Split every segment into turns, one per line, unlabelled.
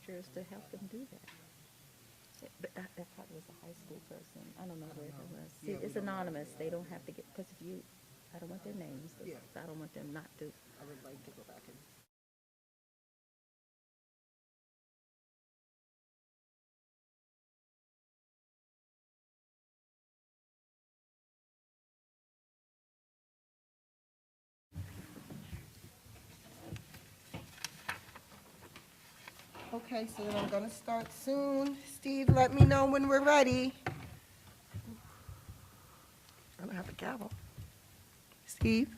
teachers to help them do that. But that probably was a high school person. I don't know where it was. See, it's anonymous. They don't have to get, because if you, I don't want their names. I don't want them not to.
I would like to go back and. Okay, so then I'm gonna start soon. Steve, let me know when we're ready. I don't have a gavel. Steve?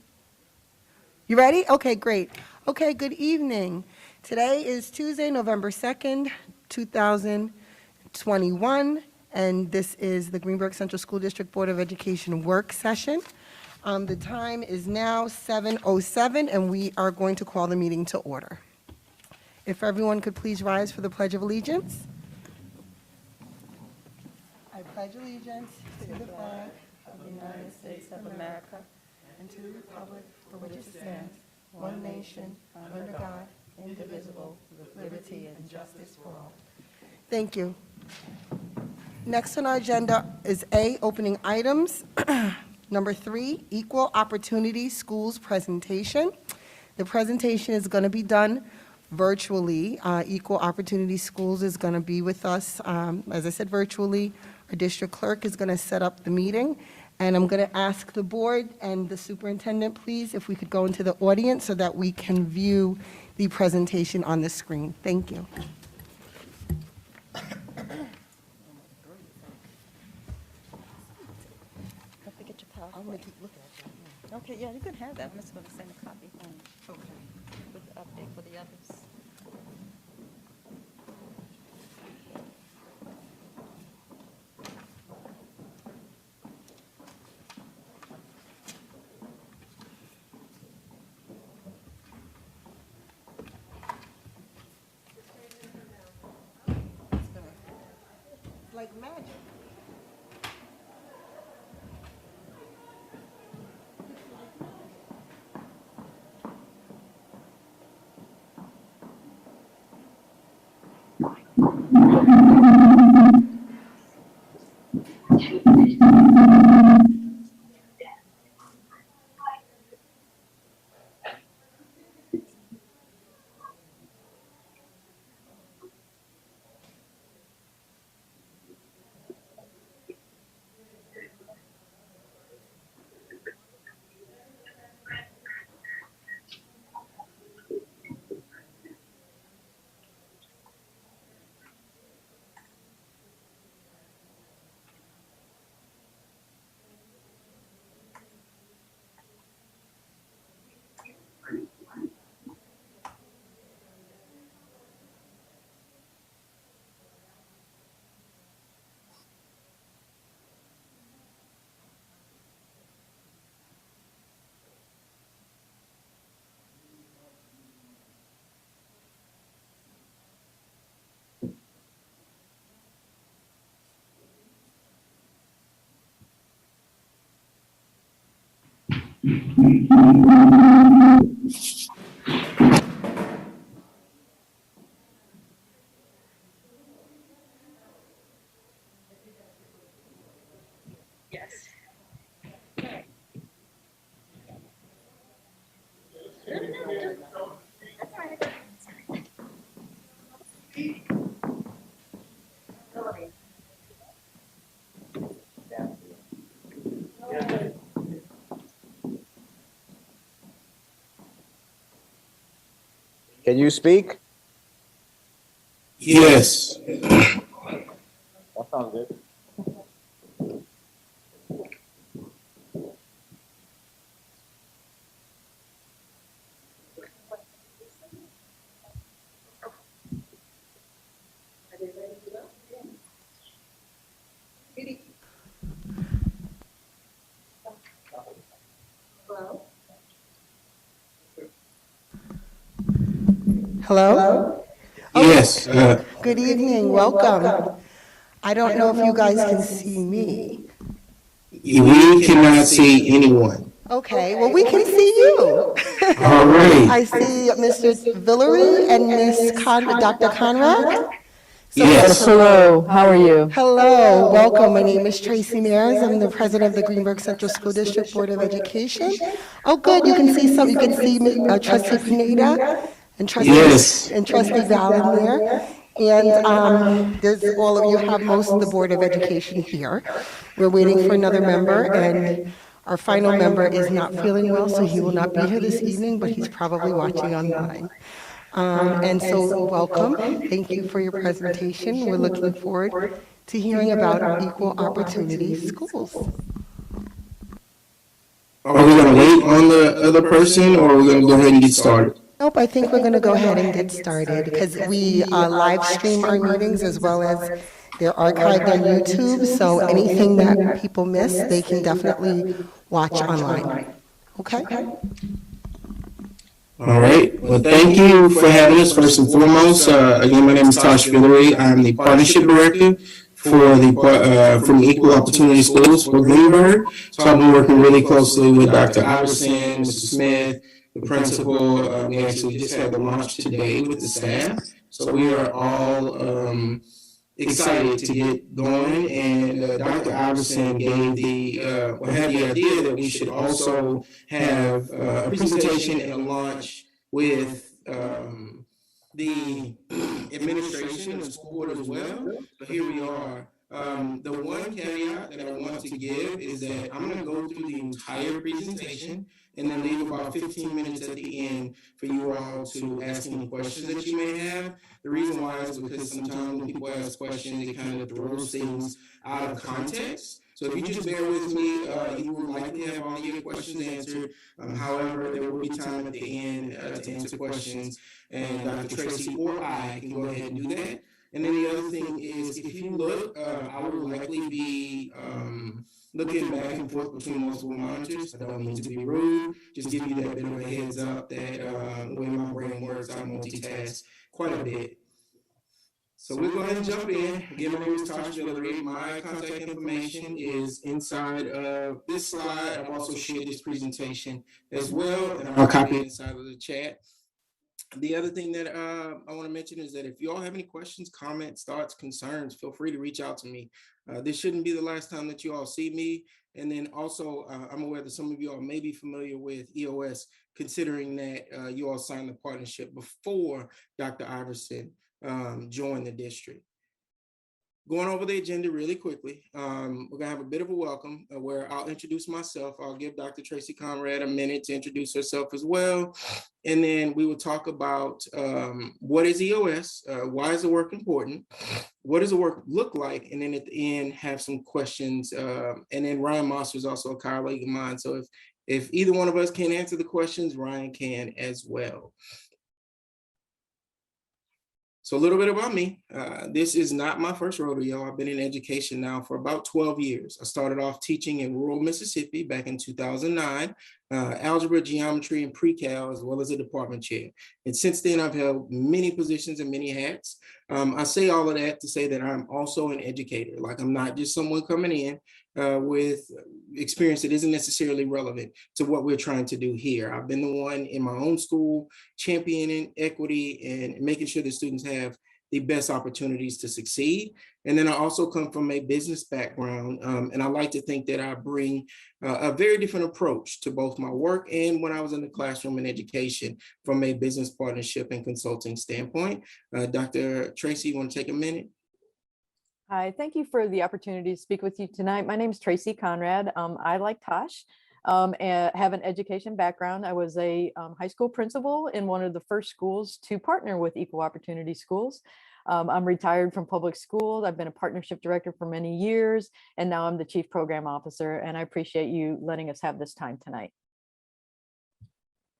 You ready? Okay, great. Okay, good evening. Today is Tuesday, November 2nd, 2021, and this is the Greenberg Central School District Board of Education work session. The time is now 7:07, and we are going to call the meeting to order. If everyone could please rise for the Pledge of Allegiance. I pledge allegiance to the flag of the United States of America and to the republic for which it stands, one nation, under God, indivisible, with liberty and justice for all. Thank you. Next on our agenda is A, opening items. Number 3, equal opportunity schools presentation. The presentation is going to be done virtually. Equal Opportunity Schools is going to be with us, as I said, virtually. Our district clerk is going to set up the meeting, and I'm going to ask the board and the superintendent, please, if we could go into the audience so that we can view the presentation on the screen. Thank you.
Don't forget your
I'm
PowerPoint.
going to keep looking at that.
Okay, yeah, you can have that. I'm just going to send a copy home
Okay.
with the update for the others.
Like magic.
Can you speak?
Yes.
That sounds good.
Hello?
Yes.
Good evening, welcome. I don't know if you guys can see me.
We cannot see anyone.
Okay, well, we can see you.
All right.
I see Mr. Villery and Miss Dr. Conrad. So
Yes.
Hello, how are you?
hello, welcome. My name is Tracy Mears. I'm the president of the Greenberg Central School District Board of Education. Oh, good. You can see some. You can see Trustee Pineda and
Yes.
Trustee Val in there. And there's all of you have most of the Board of Education here. We're waiting for another member, and our final member is not feeling well, so he will not be here this evening, but he's probably watching online. And so welcome. Thank you for your presentation. We're looking forward to hearing about equal opportunity schools.
Are we going to wait on the other person, or are we going to go ahead and get started?
Nope, I think we're going to go ahead and get started because we live stream our meetings as well as they're archived on YouTube. So anything that people miss, they can definitely watch online. Okay?
All right. Well, thank you for having us first and foremost. Again, my name is Tosh Villery. I'm the partnership director for the from Equal Opportunity Schools for Greenberg. So I've been working really closely with Dr. Iverson, Mr. Smith, the principal. We actually just had the launch today with the staff. So we are all excited to get going. And Dr. Iverson gave had the idea that we should also have a presentation and a launch with the administration and the school board as well. So here we are. The one caveat that I want to give is that I'm going to go through the entire presentation and then leave about 15 minutes at the end for you all to ask any questions that you may have. The reason why is because sometimes when people ask questions, it kind of throws things out of context. So if you just bear with me, you will likely have all your questions answered. However, there will be time at the end to answer questions, and Dr. Tracy or I can go ahead and do that. And then the other thing is, if you look, I will likely be looking back and forth between multiple monitors. I don't mean to be rude, just give you that bit of a heads up that the way my brain works, I multitask quite a bit. So we'll go ahead and jump in. Again, my name is Tosh Villery. My contact information is inside of this slide. I've also shared this presentation as well, and I'll copy it inside of the chat. The other thing that I want to mention is that if you all have any questions, comments, thoughts, concerns, feel free to reach out to me. This shouldn't be the last time that you all see me. And then also, I'm aware that some of you all may be familiar with EOS, considering that you all signed the partnership before Dr. Iverson joined the district. Going over the agenda really quickly, we're gonna have a bit of a welcome where I'll introduce myself. I'll give Dr. Tracy Conrad a minute to introduce herself as well. And then we will talk about what is EOS, why is the work important, what does the work look like, and then at the end have some questions. And then Ryan Moster is also a colleague of mine. So if either one of us can't answer the questions, Ryan can as well. So a little bit about me. This is not my first rodeo. I've been in education now for about 12 years. I started off teaching in rural Mississippi back in 2009, algebra, geometry, and pre-cal, as well as a department chair. And since then, I've held many positions and many hats. I say all of that to say that I'm also an educator. Like, I'm not just someone coming in with experience that isn't necessarily relevant to what we're trying to do here. I've been the one in my own school championing equity and making sure that students have the best opportunities to succeed. And then I also come from a business background, and I like to think that I bring a very different approach to both my work and when I was in the classroom in education from a business partnership and consulting standpoint. Dr. Tracy, you want to take a minute?
Hi, thank you for the opportunity to speak with you tonight. My name is Tracy Conrad. I, like Tosh, have an education background. I was a high school principal in one of the first schools to partner with Equal Opportunity Schools. I'm retired from public school. I've been a partnership director for many years, and now I'm the chief program officer, and I appreciate you letting us have this time tonight.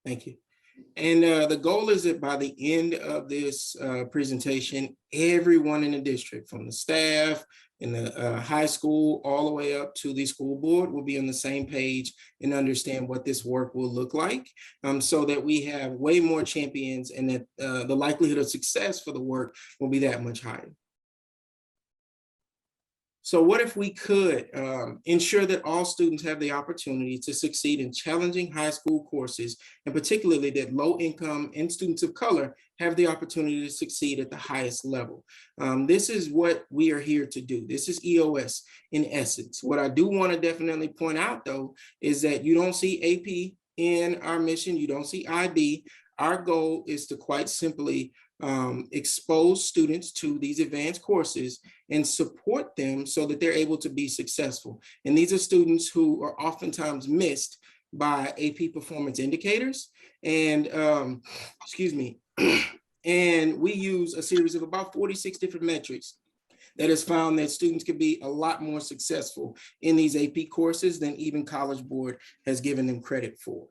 Thank you. And the goal is that by the end of this presentation, everyone in the district, from the staff in the high school all the way up to the school board, will be on the same page and understand what this work will look like, so that we have way more champions and that the likelihood of success for the work will be that much higher. So what if we could ensure that all students have the opportunity to succeed in challenging high school courses, and particularly that low income and students of color have the opportunity to succeed at the highest level? This is what we are here to do. This is EOS in essence. What I do want to definitely point out, though, is that you don't see AP in our mission. You don't see IB. Our goal is to quite simply expose students to these advanced courses and support them so that they're able to be successful. And these are students who are oftentimes missed by AP performance indicators. And excuse me, and we use a series of about 46 different metrics that has found that students can be a lot more successful in these AP courses than even College Board has given them credit for.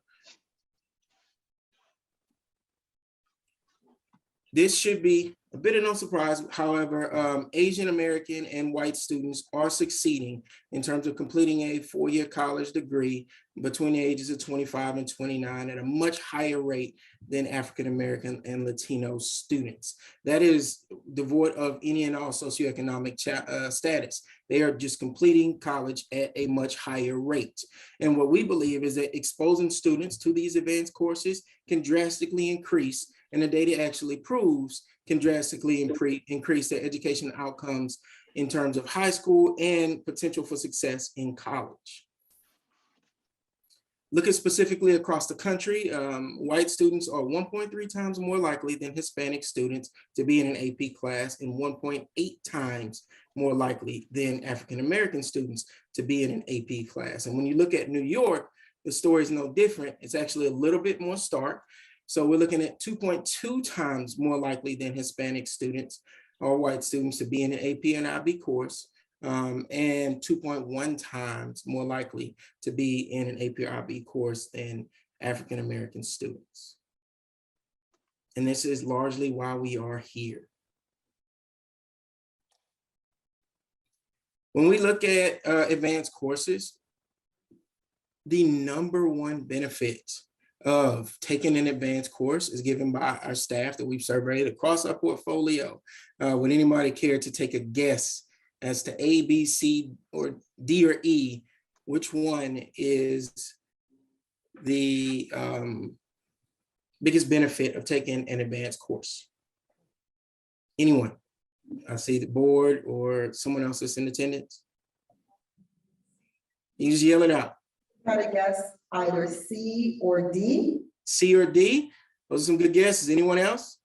This should be a bit of no surprise. However, Asian American and white students are succeeding in terms of completing a four-year college degree between the ages of 25 and 29 at a much higher rate than African American and Latino students. That is devoid of any and all socioeconomic status. They are just completing college at a much higher rate. And what we believe is that exposing students to these advanced courses can drastically increase, and the data actually proves can drastically increase their education outcomes in terms of high school and potential for success in college. Looking specifically across the country, white students are 1.3 times more likely than Hispanic students to be in an AP class, and 1.8 times more likely than African American students to be in an AP class. And when you look at New York, the story is no different. It's actually a little bit more stark. So we're looking at 2.2 times more likely than Hispanic students or white students to be in an AP and IB course, and 2.1 times more likely to be in an AP or IB course than African American students. And this is largely why we are here. When we look at advanced courses, the number one benefit of taking an advanced course is given by our staff that we've surveyed across our portfolio. Would anybody care to take a guess as to A, B, C, or D, or E, which one is the biggest benefit of taking an advanced course? Anyone? I see the board or someone else that's in attendance. You just yell it out.
Try to guess either C or D.
C or D? Those are some good guesses. Anyone else?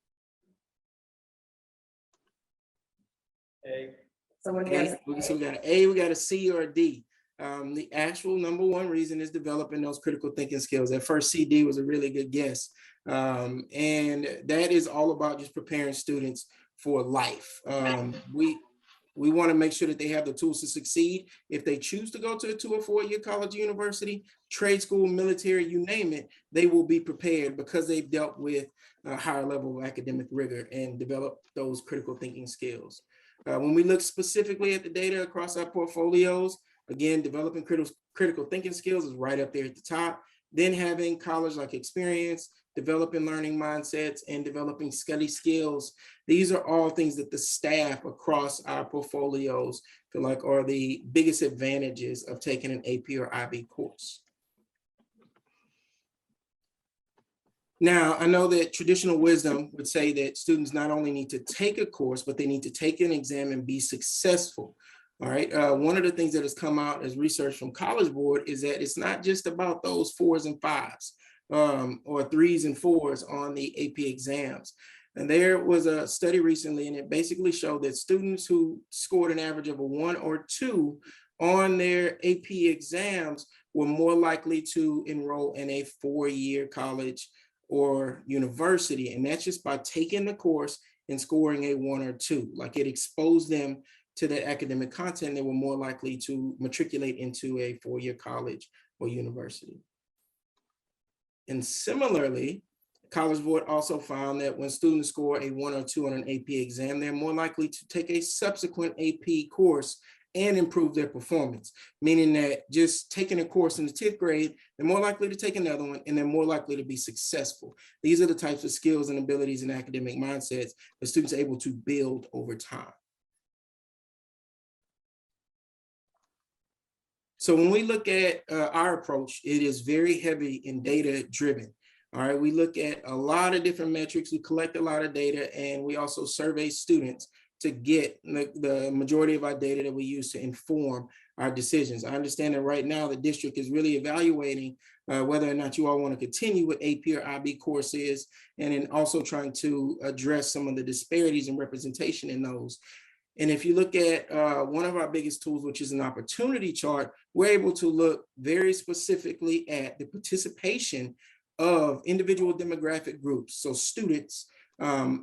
A. Someone
A.
guess.
So we got an A, we got a C, or a D. The actual number one reason is developing those critical thinking skills. At first, C, D was a really good guess. And that is all about just preparing students for life. We want to make sure that they have the tools to succeed. If they choose to go to a 2 or 4 year college, university, trade school, military, you name it, they will be prepared because they've dealt with a higher level of academic rigor and developed those critical thinking skills. When we look specifically at the data across our portfolios, again, developing critical thinking skills is right up there at the top. Then having college-like experience, developing learning mindsets, and developing study skills. These are all things that the staff across our portfolios feel like are the biggest advantages of taking an AP or IB course. Now, I know that traditional wisdom would say that students not only need to take a course, but they need to take an exam and be successful. All right. One of the things that has come out as research from College Board is that it's not just about those 4s and 5s or 3s and 4s on the AP exams. And there was a study recently, and it basically showed that students who scored an average of a 1 or 2 on their AP exams were more likely to enroll in a 4-year college or university. And that's just by taking the course and scoring a 1 or 2. Like, it exposed them to that academic content. They were more likely to matriculate into a 4-year college or university. And similarly, College Board also found that when students score a 1 or 2 on an AP exam, they're more likely to take a subsequent AP course and improve their performance, meaning that just taking a course in the 10th grade, they're more likely to take another one, and they're more likely to be successful. These are the types of skills and abilities and academic mindsets that students are able to build over time. So when we look at our approach, it is very heavy in data driven. All right, we look at a lot of different metrics, we collect a lot of data, and we also survey students to get the majority of our data that we use to inform our decisions. I understand that right now the district is really evaluating whether or not you all want to continue with AP or IB courses, and then also trying to address some of the disparities in representation in those. And if you look at one of our biggest tools, which is an opportunity chart, we're able to look very specifically at the participation of individual demographic groups. So students,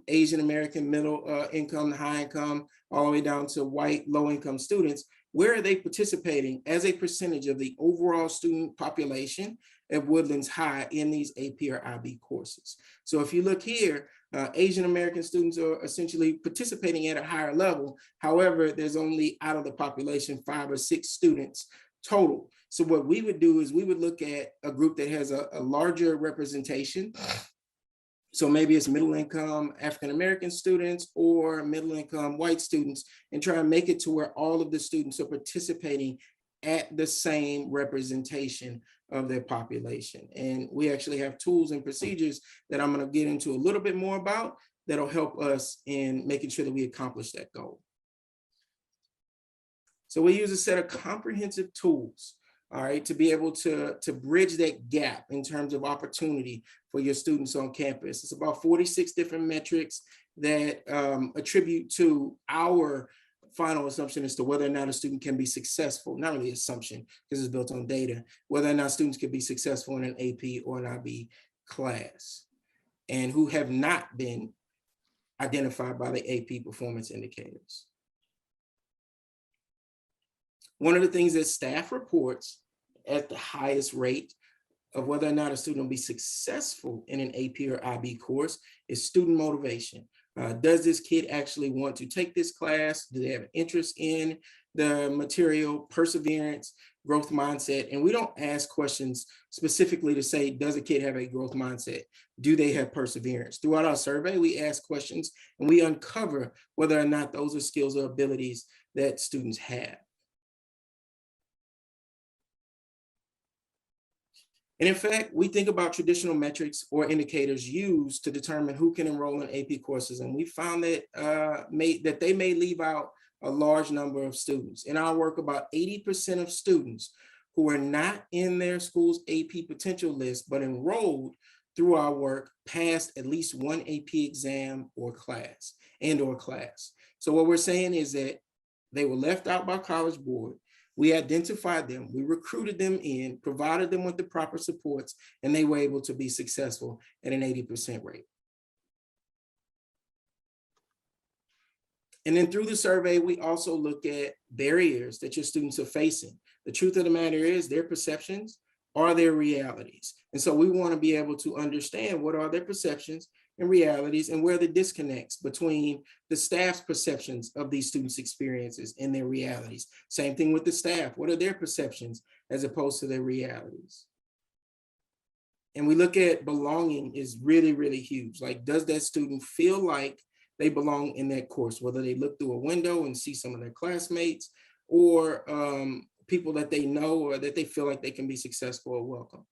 Asian American, middle income, high income, all the way down to white, low income students. Where are they participating as a percentage of the overall student population at Woodlands High in these AP or IB courses? So if you look here, Asian American students are essentially participating at a higher level. However, there's only out of the population 5 or 6 students total. So what we would do is we would look at a group that has a larger representation. So maybe it's middle income African-American students or middle income white students, and try and make it to where all of the students are participating at the same representation of their population. And we actually have tools and procedures that I'm going to get into a little bit more about that'll help us in making sure that we accomplish that goal. So we use a set of comprehensive tools, all right, to be able to bridge that gap in terms of opportunity for your students on campus. It's about 46 different metrics that attribute to our final assumption as to whether or not a student can be successful, not really assumption because it's built on data, whether or not students can be successful in an AP or an IB class, and who have not been identified by the AP performance indicators. One of the things that staff reports at the highest rate of whether or not a student will be successful in an AP or IB course is student motivation. Does this kid actually want to take this class? Do they have an interest in the material, perseverance, growth mindset? And we don't ask questions specifically to say, does a kid have a growth mindset? Do they have perseverance? Throughout our survey, we ask questions and we uncover whether or not those are skills or abilities that students have. And in fact, we think about traditional metrics or indicators used to determine who can enroll in AP courses. And we found that, that they may leave out a large number of students. In our work, about 80% of students who are not in their school's AP potential list, but enrolled through our work, passed at least one AP exam or class. So what we're saying is that they were left out by College Board. We identified them, we recruited them in, provided them with the proper supports, and they were able to be successful at an 80% rate. And then through the survey, we also look at barriers that your students are facing. The truth of the matter is their perceptions are their realities. And so we want to be able to understand what are their perceptions and realities and where the disconnects between the staff's perceptions of these students' experiences and their realities. Same thing with the staff. What are their perceptions as opposed to their realities? And we look at belonging is really, really huge. Like, does that student feel like they belong in that course, whether they look through a window and see some of their classmates or people that they know or that they feel like they can be successful or welcome.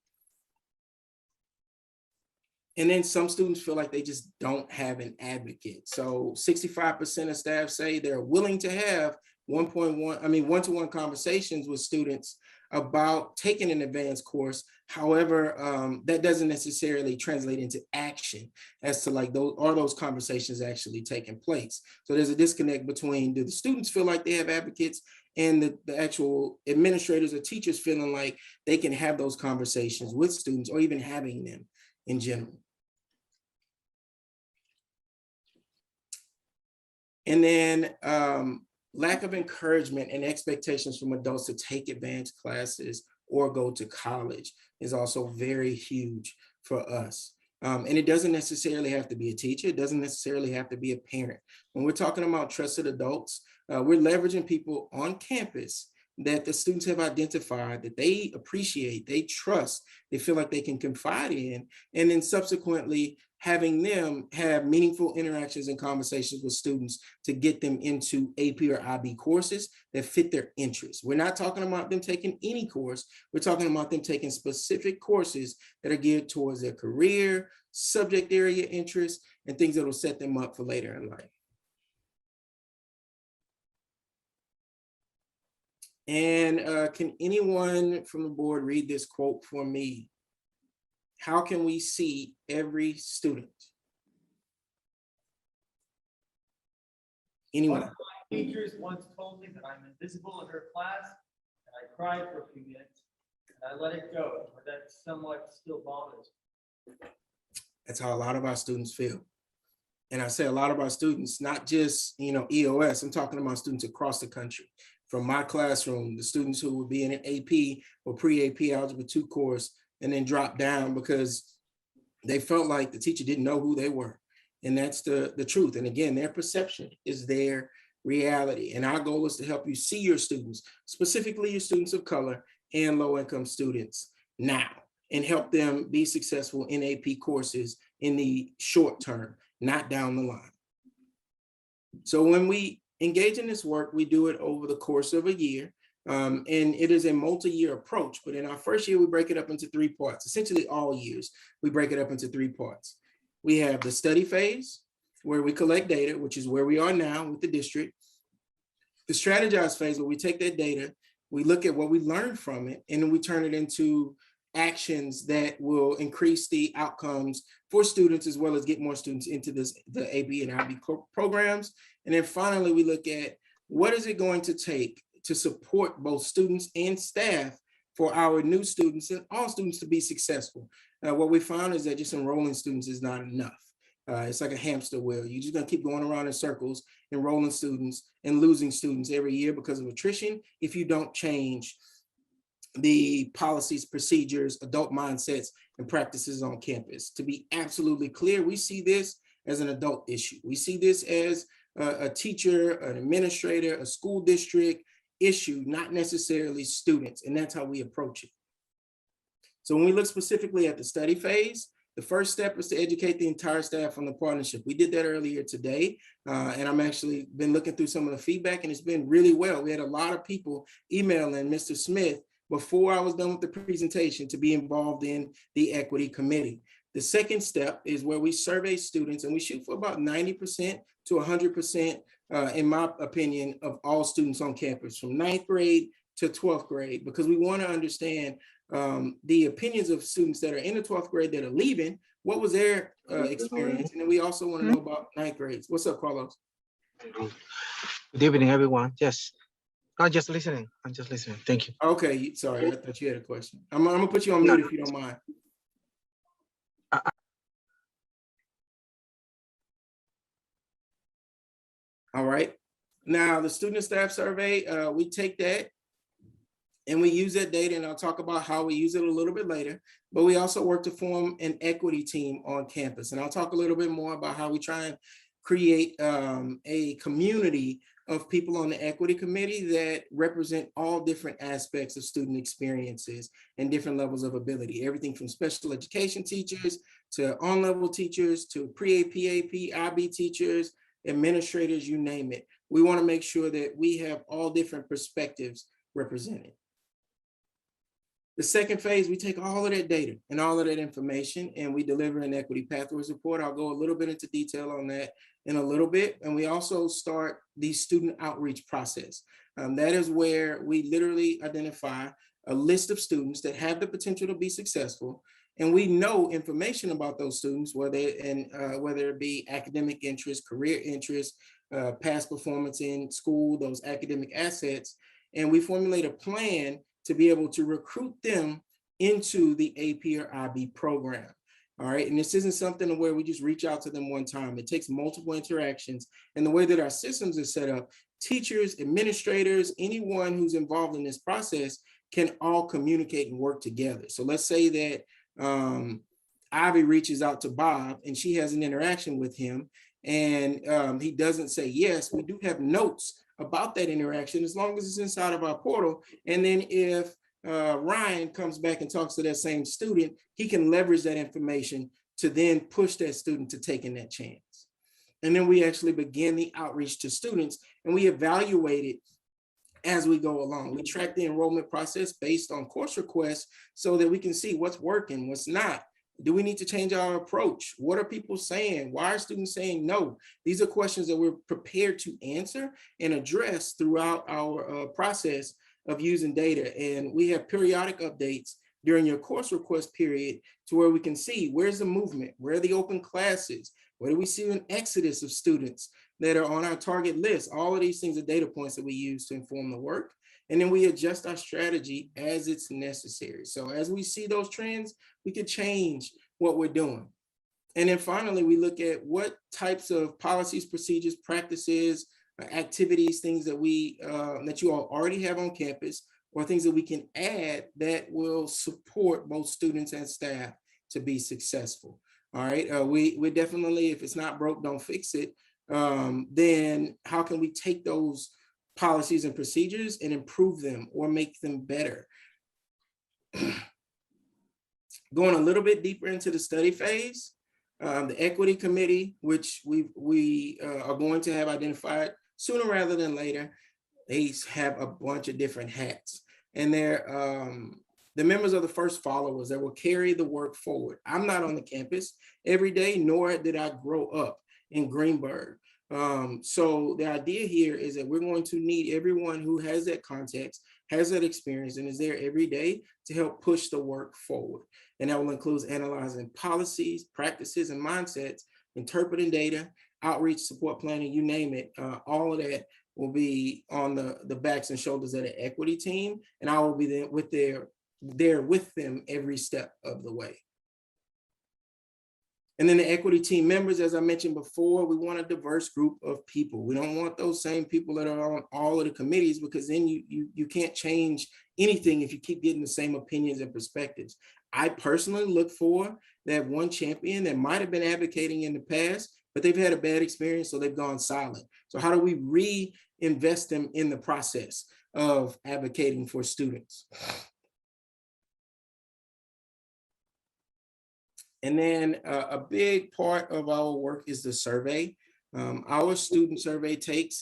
And then some students feel like they just don't have an advocate. So 65% of staff say they're willing to have one-to-one conversations with students about taking an advanced course. However, that doesn't necessarily translate into action as to like those conversations actually taking place. So there's a disconnect between, do the students feel like they have advocates and the actual administrators or teachers feeling like they can have those conversations with students or even having them in general. And then lack of encouragement and expectations from adults to take advanced classes or go to college is also very huge for us. And it doesn't necessarily have to be a teacher. It doesn't necessarily have to be a parent. When we're talking about trusted adults, we're leveraging people on campus that the students have identified that they appreciate, they trust, they feel like they can confide in, and then subsequently having them have meaningful interactions and conversations with students to get them into AP or IB courses that fit their interests. We're not talking about them taking any course. We're talking about them taking specific courses that are geared towards their career, subject area interests, and things that will set them up for later in life. And can anyone from the board read this quote for me? How can we see every student? Anyone?
One of my teachers once told me that I'm invisible in her class, and I cried for a few minutes, and I let it go, but that somewhat still bothers me.
That's how a lot of our students feel. And I say a lot of our students, not just, EOS, I'm talking about students across the country. From my classroom, the students who would be in an AP or pre-AP Algebra 2 course and then drop down because they felt like the teacher didn't know who they were. And that's the truth. And again, their perception is their reality. And our goal is to help you see your students, specifically your students of color and low-income students now, and help them be successful in AP courses in the short term, not down the line. So when we engage in this work, we do it over the course of a year. And it is a multi-year approach, but in our first year, we break it up into 3 parts. Essentially all years, we break it up into 3 parts. We have the study phase, where we collect data, which is where we are now with the district. The strategize phase, where we take that data, we look at what we learned from it, and then we turn it into actions that will increase the outcomes for students, as well as get more students into the AB and IB programs. And then finally, we look at what is it going to take to support both students and staff for our new students and all students to be successful. What we found is that just enrolling students is not enough. It's like a hamster wheel. You're just gonna keep going around in circles, enrolling students and losing students every year because of attrition if you don't change the policies, procedures, adult mindsets, and practices on campus. To be absolutely clear, we see this as an adult issue. We see this as a teacher, an administrator, a school district issue, not necessarily students, and that's how we approach it. So when we look specifically at the study phase, the first step is to educate the entire staff on the partnership. We did that earlier today, and I'm actually been looking through some of the feedback, and it's been really well. We had a lot of people emailing Mr. Smith before I was done with the presentation to be involved in the equity committee. The second step is where we survey students, and we shoot for about 90% to 100%, in my opinion, of all students on campus from 9th grade to 12th grade, because we want to understand the opinions of students that are in the 12th grade that are leaving. What was their experience? And then we also want to know about 9th grades. What's up, Carlos?
Good evening, everyone. Yes, I'm just listening. I'm just listening. Thank you.
Okay, sorry, I thought you had a question. I'm gonna put you on mute if you don't mind. All right. Now, the student and staff survey, we take that and we use that data, and I'll talk about how we use it a little bit later, but we also work to form an equity team on campus. And I'll talk a little bit more about how we try and create a community of people on the equity committee that represent all different aspects of student experiences and different levels of ability, everything from special education teachers to on-level teachers to pre-AP, AP, IB teachers, administrators, you name it. We want to make sure that we have all different perspectives represented. The second phase, we take all of that data and all of that information and we deliver an equity pathways report. I'll go a little bit into detail on that in a little bit. And we also start the student outreach process. That is where we literally identify a list of students that have the potential to be successful. And we know information about those students, whether it be academic interest, career interest, past performance in school, those academic assets. And we formulate a plan to be able to recruit them into the AP or IB program. All right, and this isn't something where we just reach out to them one time. It takes multiple interactions. And the way that our systems are set up, teachers, administrators, anyone who's involved in this process can all communicate and work together. So let's say that Ivy reaches out to Bob and she has an interaction with him and he doesn't say yes. We do have notes about that interaction as long as it's inside of our portal. And then if Ryan comes back and talks to that same student, he can leverage that information to then push that student to taking that chance. And then we actually begin the outreach to students, and we evaluate it as we go along. We track the enrollment process based on course requests so that we can see what's working, what's not. Do we need to change our approach? What are people saying? Why are students saying no? These are questions that we're prepared to answer and address throughout our process of using data. And we have periodic updates during your course request period to where we can see where's the movement, where are the open classes, where do we see an exodus of students that are on our target list. All of these things are data points that we use to inform the work. And then we adjust our strategy as it's necessary. So as we see those trends, we can change what we're doing. And then finally, we look at what types of policies, procedures, practices, activities, things that that you all already have on campus, or things that we can add that will support both students and staff to be successful. All right, we definitely, if it's not broke, don't fix it. Then how can we take those policies and procedures and improve them or make them better? Going a little bit deeper into the study phase, the equity committee, which we are going to have identified sooner rather than later, they have a bunch of different hats, and they're the members of the first followers that will carry the work forward. I'm not on the campus every day, nor did I grow up in Greenberg. So the idea here is that we're going to need everyone who has that context, has that experience, and is there every day to help push the work forward. And that will include analyzing policies, practices, and mindsets, interpreting data, outreach, support planning, you name it. All of that will be on the backs and shoulders of the equity team, and I will be there with them every step of the way. And then the equity team members, as I mentioned before, we want a diverse group of people. We don't want those same people that are on all of the committees, because then you can't change anything if you keep getting the same opinions and perspectives. I personally look for that one champion that might have been advocating in the past, but they've had a bad experience, so they've gone silent. So how do we reinvest them in the process of advocating for students? And then a big part of our work is the survey. Our student survey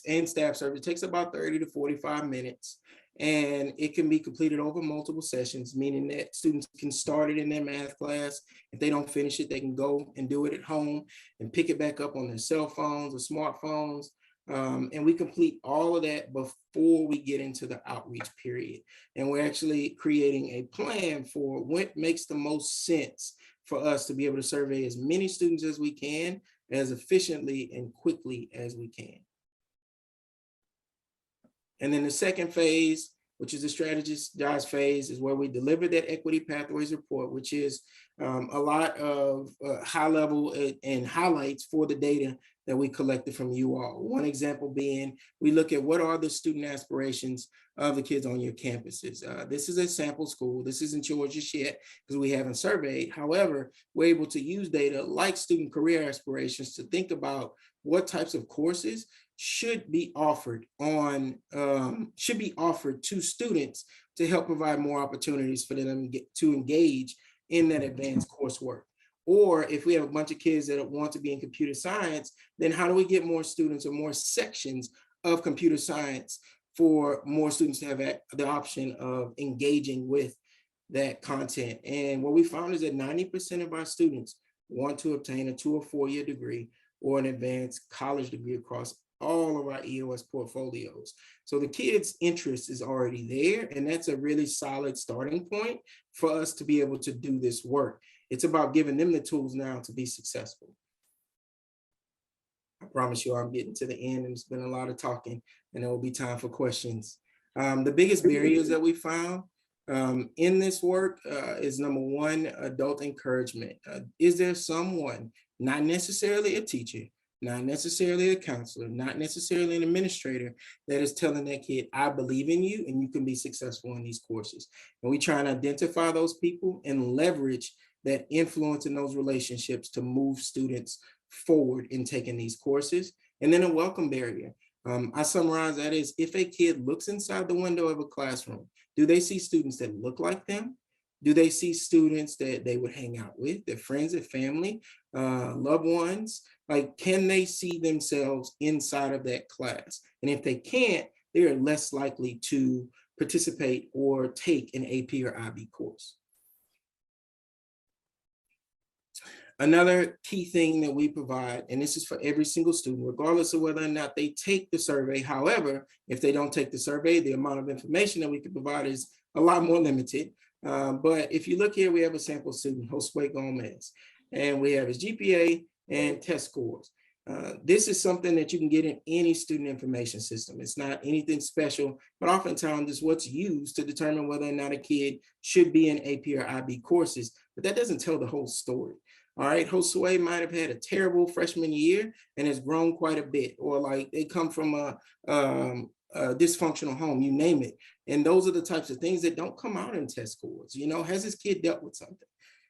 and staff survey takes about 30 to 45 minutes, and it can be completed over multiple sessions, meaning that students can start it in their math class. If they don't finish it, they can go and do it at home and pick it back up on their cell phones or smartphones. And we complete all of that before we get into the outreach period. And we're actually creating a plan for what makes the most sense for us to be able to survey as many students as we can, as efficiently and quickly as we can. And then the second phase, which is the strategize phase, is where we deliver that equity pathways report, which is a lot of high level and highlights for the data that we collected from you all. One example being, we look at what are the student aspirations of the kids on your campuses. This is a sample school. This isn't yours just yet because we haven't surveyed. However, we're able to use data like student career aspirations to think about what types of courses should be offered to students to help provide more opportunities for them to engage in that advanced coursework. Or if we have a bunch of kids that want to be in computer science, then how do we get more students or more sections of computer science for more students to have the option of engaging with that content? And what we found is that 90% of our students want to obtain a 2 or 4 year degree or an advanced college degree across all of our EOS portfolios. So the kids' interest is already there, and that's a really solid starting point for us to be able to do this work. It's about giving them the tools now to be successful. I promise you I'm getting to the end, and it's been a lot of talking, and there will be time for questions. The biggest barriers that we found in this work is number one, adult encouragement. Is there someone, not necessarily a teacher, not necessarily a counselor, not necessarily an administrator, that is telling that kid, I believe in you and you can be successful in these courses? And we try and identify those people and leverage that influence in those relationships to move students forward in taking these courses. And then a welcome barrier. I summarize that as, if a kid looks inside the window of a classroom, do they see students that look like them? Do they see students that they would hang out with, their friends and family, loved ones? Like, can they see themselves inside of that class? And if they can't, they are less likely to participate or take an AP or IB course. Another key thing that we provide, and this is for every single student, regardless of whether or not they take the survey. However, if they don't take the survey, the amount of information that we can provide is a lot more limited. But if you look here, we have a sample student, Josue Gomez, and we have his GPA and test scores. This is something that you can get in any student information system. It's not anything special, but oftentimes it's what's used to determine whether or not a kid should be in AP or IB courses, but that doesn't tell the whole story. All right, Josue might have had a terrible freshman year and has grown quite a bit, or like they come from a dysfunctional home, you name it. And those are the types of things that don't come out in test scores. You know, has this kid dealt with something?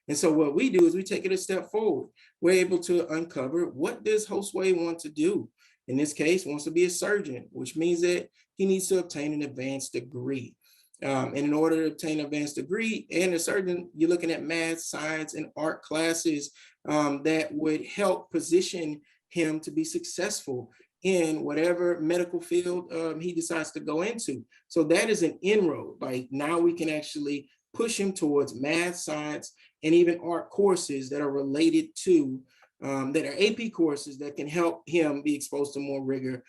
And so what we do is we take it a step forward. We're able to uncover, what does Josue want to do? In this case, wants to be a surgeon, which means that he needs to obtain an advanced degree. And in order to obtain an advanced degree and a surgeon, you're looking at math, science, and art classes that would help position him to be successful in whatever medical field he decides to go into. So that is an inroad. Like, now we can actually push him towards math, science, and even art courses that are related to, that are AP courses that can help him be exposed to more rigor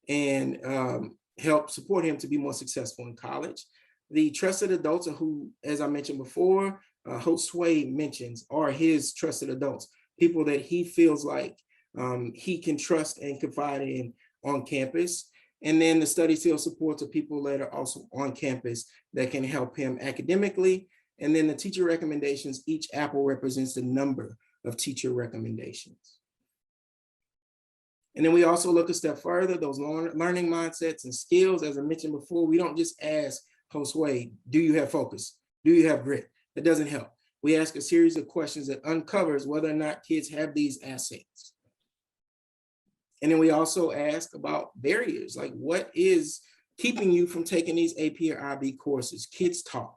and help support him to be more successful in college. The trusted adults are who, as I mentioned before, Josue mentions, are his trusted adults, people that he feels like he can trust and confide in on campus. And then the study field supports are people that are also on campus that can help him academically. And then the teacher recommendations, each apple represents the number of teacher recommendations. And then we also look a step further, those learning mindsets and skills. As I mentioned before, we don't just ask Josue, do you have focus? Do you have grit? That doesn't help. We ask a series of questions that uncovers whether or not kids have these assets. And then we also ask about barriers, like what is keeping you from taking these AP or IB courses? Kids talk,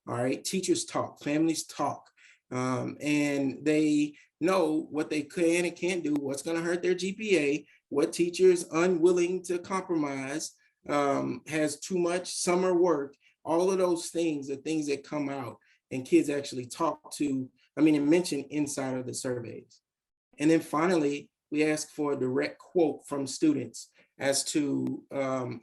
all right? Teachers talk, families talk, and they know what they can and can't do, what's gonna hurt their GPA, what teachers unwilling to compromise, has too much summer work. All of those things are things that come out and kids actually talk to, and mention inside of the surveys. And then finally, we ask for a direct quote from students as to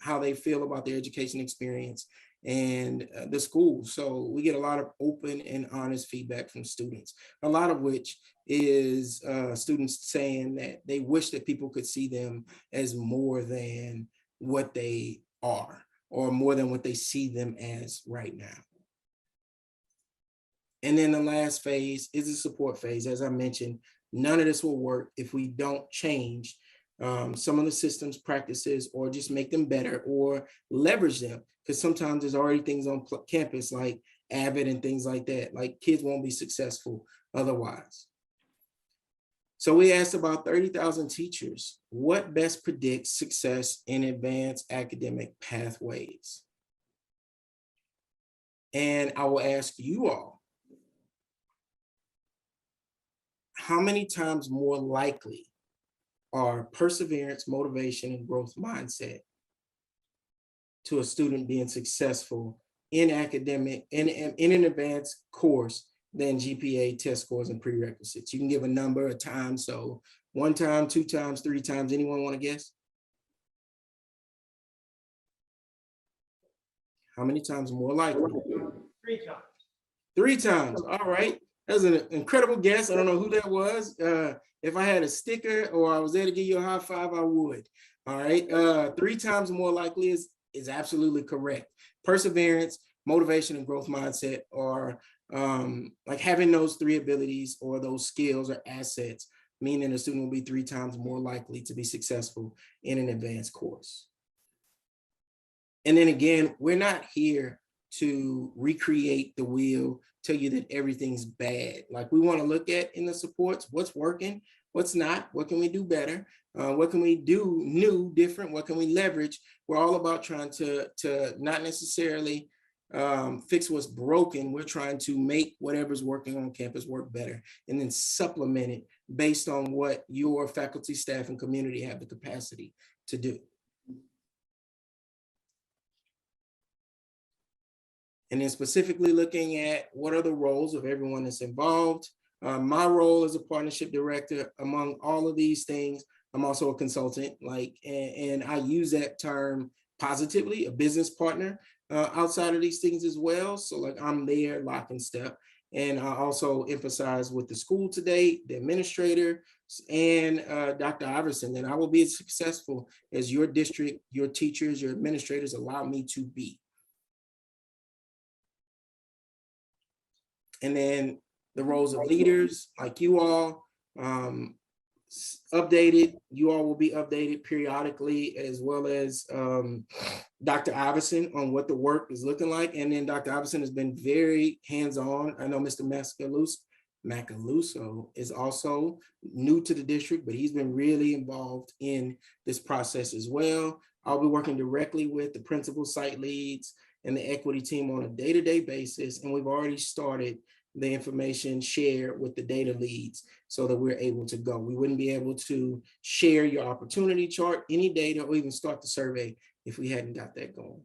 how they feel about their education experience and the school. So we get a lot of open and honest feedback from students, a lot of which is students saying that they wish that people could see them as more than what they are, or more than what they see them as right now. And then the last phase is the support phase. As I mentioned, none of this will work if we don't change some of the systems, practices, or just make them better or leverage them. Because sometimes there's already things on campus like Avid and things like that. Like, kids won't be successful otherwise. So we asked about 30,000 teachers, what best predicts success in advanced academic pathways? And I will ask you all, how many times more likely are perseverance, motivation, and growth mindset to a student being successful in academic, in an advanced course than GPA, test scores, and prerequisites? You can give a number, a time. So 1 time, 2 times, 3 times. Anyone want to guess? How many times more likely?
3 times.
3 times. All right. That's an incredible guess. I don't know who that was. If I had a sticker or I was there to give you a high five, I would. All right. 3 times more likely is absolutely correct. Perseverance, motivation, and growth mindset are like having those 3 abilities or those skills or assets, meaning a student will be 3 times more likely to be successful in an advanced course. And then again, we're not here to recreate the wheel, tell you that everything's bad. Like, we want to look at in the supports, what's working, what's not, what can we do better, what can we do new, different, what can we leverage? We're all about trying to not necessarily fix what's broken. We're trying to make whatever's working on campus work better and then supplement it based on what your faculty, staff, and community have the capacity to do. And then specifically looking at what are the roles of everyone that's involved. My role as a partnership director, among all of these things, I'm also a consultant, and I use that term positively, a business partner outside of these things as well. So like I'm there lock and step. And I also emphasize with the school today, the administrator, and Dr. Iverson, that I will be as successful as your district, your teachers, your administrators allow me to be. And then the roles of leaders like you all, updated. You all will be updated periodically, as well as Dr. Iverson on what the work is looking like. And then Dr. Iverson has been very hands-on. I know Mr. Macaluso is also new to the district, but he's been really involved in this process as well. I'll be working directly with the principal, site leads, and the equity team on a day-to-day basis. And we've already started the information share with the data leads so that we're able to go. We wouldn't be able to share your opportunity chart, any data, or even start the survey if we hadn't got that going.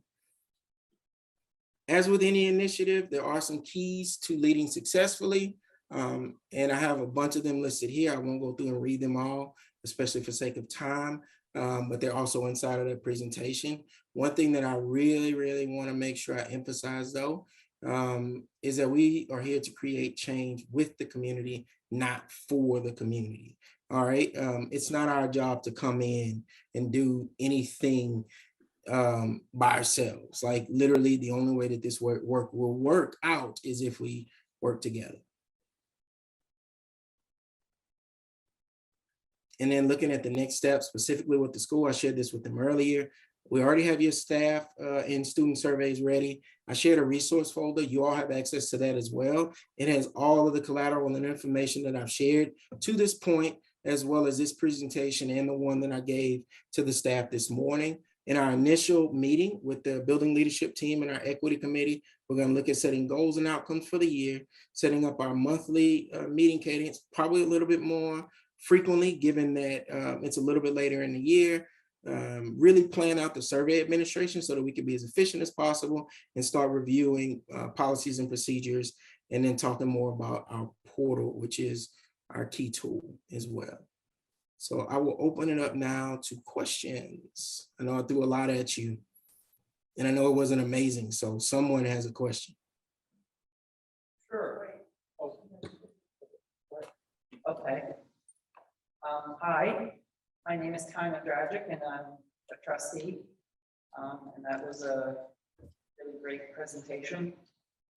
As with any initiative, there are some keys to leading successfully. And I have a bunch of them listed here. I won't go through and read them all, especially for sake of time, but they're also inside of the presentation. One thing that I really, really want to make sure I emphasize though, is that we are here to create change with the community, not for the community. All right. It's not our job to come in and do anything by ourselves. Like literally the only way that this work will work out is if we work together. And then looking at the next step, specifically with the school, I shared this with them earlier. We already have your staff and student surveys ready. I shared a resource folder. You all have access to that as well. It has all of the collateral and information that I've shared to this point, as well as this presentation and the one that I gave to the staff this morning. In our initial meeting with the building leadership team and our equity committee, we're going to look at setting goals and outcomes for the year, setting up our monthly meeting cadence, probably a little bit more frequently, given that it's a little bit later in the year. Really plan out the survey administration so that we can be as efficient as possible and start reviewing policies and procedures, and then talking more about our portal, which is our key tool as well. So I will open it up now to questions. I know I threw a lot at you, and I know it wasn't amazing, so someone has a question.
Sure. Okay. Hi, my name is Tanya Dragic, and I'm a trustee. And that was a really great presentation.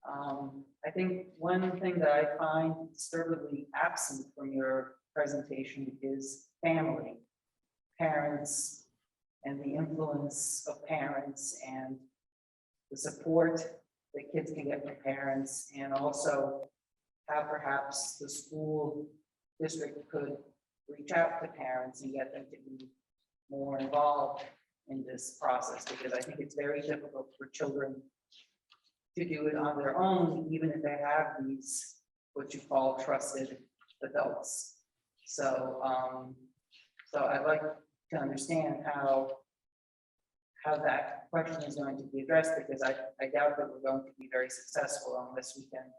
I think one thing that I find disturbingly absent from your presentation is family, parents, and the influence of parents and the support that kids can get from parents, and also how perhaps the school district could reach out to parents and get them to be more involved in this process, because I think it's very difficult for children to do it on their own, even if they have these, what you call trusted adults. So, so I'd like to understand how that question is going to be addressed, because I doubt that we're going to be very successful on this weekend.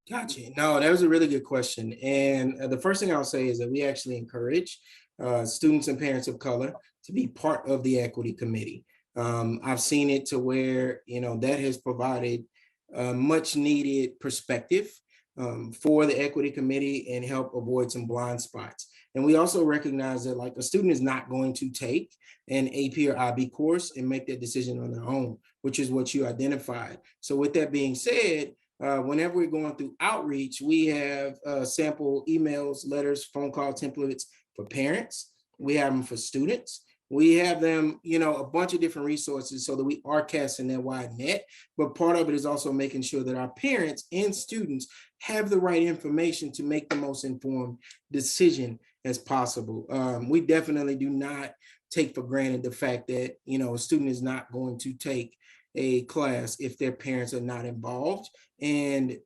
Gotcha. No, that was a really good question. And the first thing I'll say is that we actually encourage students and parents of color to be part of the equity committee. I've seen it to where, that has provided much needed perspective for the equity committee and help avoid some blind spots. And we also recognize that like a student is not going to take an AP or IB course and make that decision on their own, which is what you identified. So with that being said, whenever we're going through outreach, we have sample emails, letters, phone call templates for parents. We have them for students. We have them, a bunch of different resources so that we are casting that wide net. But part of it is also making sure that our parents and students have the right information to make the most informed decision as possible. We definitely do not take for granted the fact that, a student is not going to take a class if their parents are not involved. And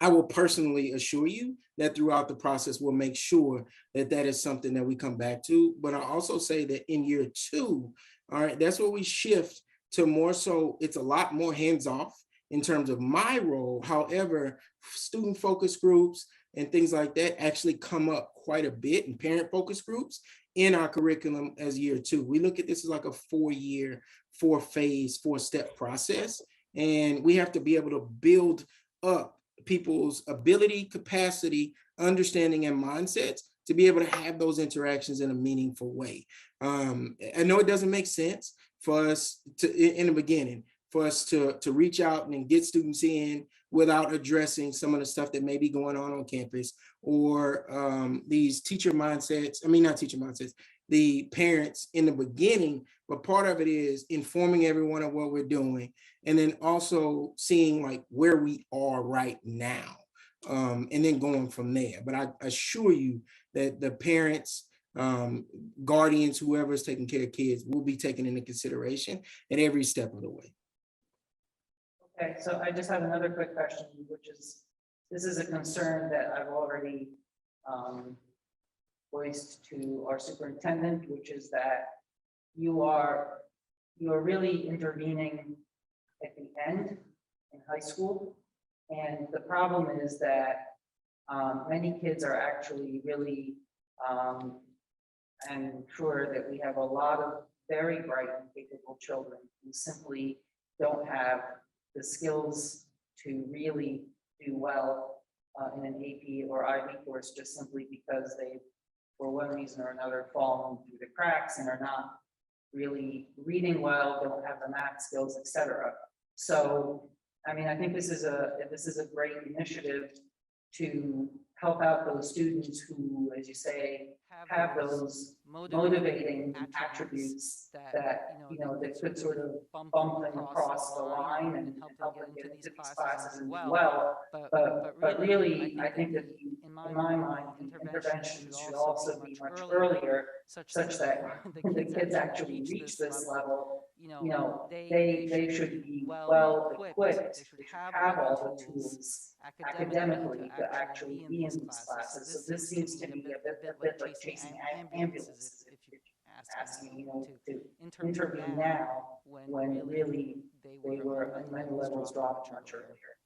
I will personally assure you that throughout the process, we'll make sure that that is something that we come back to. But I also say that in year 2, all right, that's where we shift to more so, it's a lot more hands off in terms of my role. However, student focus groups and things like that actually come up quite a bit, and parent focus groups in our curriculum as year 2. We look at this as like a 4-year, 4-phase, 4-step process. And we have to be able to build up people's ability, capacity, understanding, and mindsets to be able to have those interactions in a meaningful way. I know it doesn't make sense for us to, in the beginning, for us to reach out and get students in without addressing some of the stuff that may be going on campus, or these teacher mindsets, I mean, not teacher mindsets, the parents in the beginning, but part of it is informing everyone of what we're doing, and then also seeing like where we are right now, and then going from there. But I assure you that the parents, guardians, whoever is taking care of kids will be taken into consideration at every step of the way.
Okay, so I just have another quick question, which is, this is a concern that I've already voiced to our superintendent, which is that you are really intervening at the end in high school. And the problem is that many kids are actually really, I'm sure that we have a lot of very bright and capable children who simply don't have the skills to really do well in an AP or IB course, just simply because they, for one reason or another, fallen through the cracks and are not really reading well, don't have the math skills, etc. So, I mean, I think this is a great initiative to help out those students who, as you say, have those motivating attributes that, you know, that could sort of bump them across the line and help them get into these classes and do well. But really, I think that in my mind, interventions should also be much earlier, such that when the kids actually reach this level, you know, they should be well equipped. They should have all the tools academically to actually be in these classes. So this seems to be a bit like chasing ambulances, if you ask me, you know, to intervene now when really they were on many levels dropped much earlier.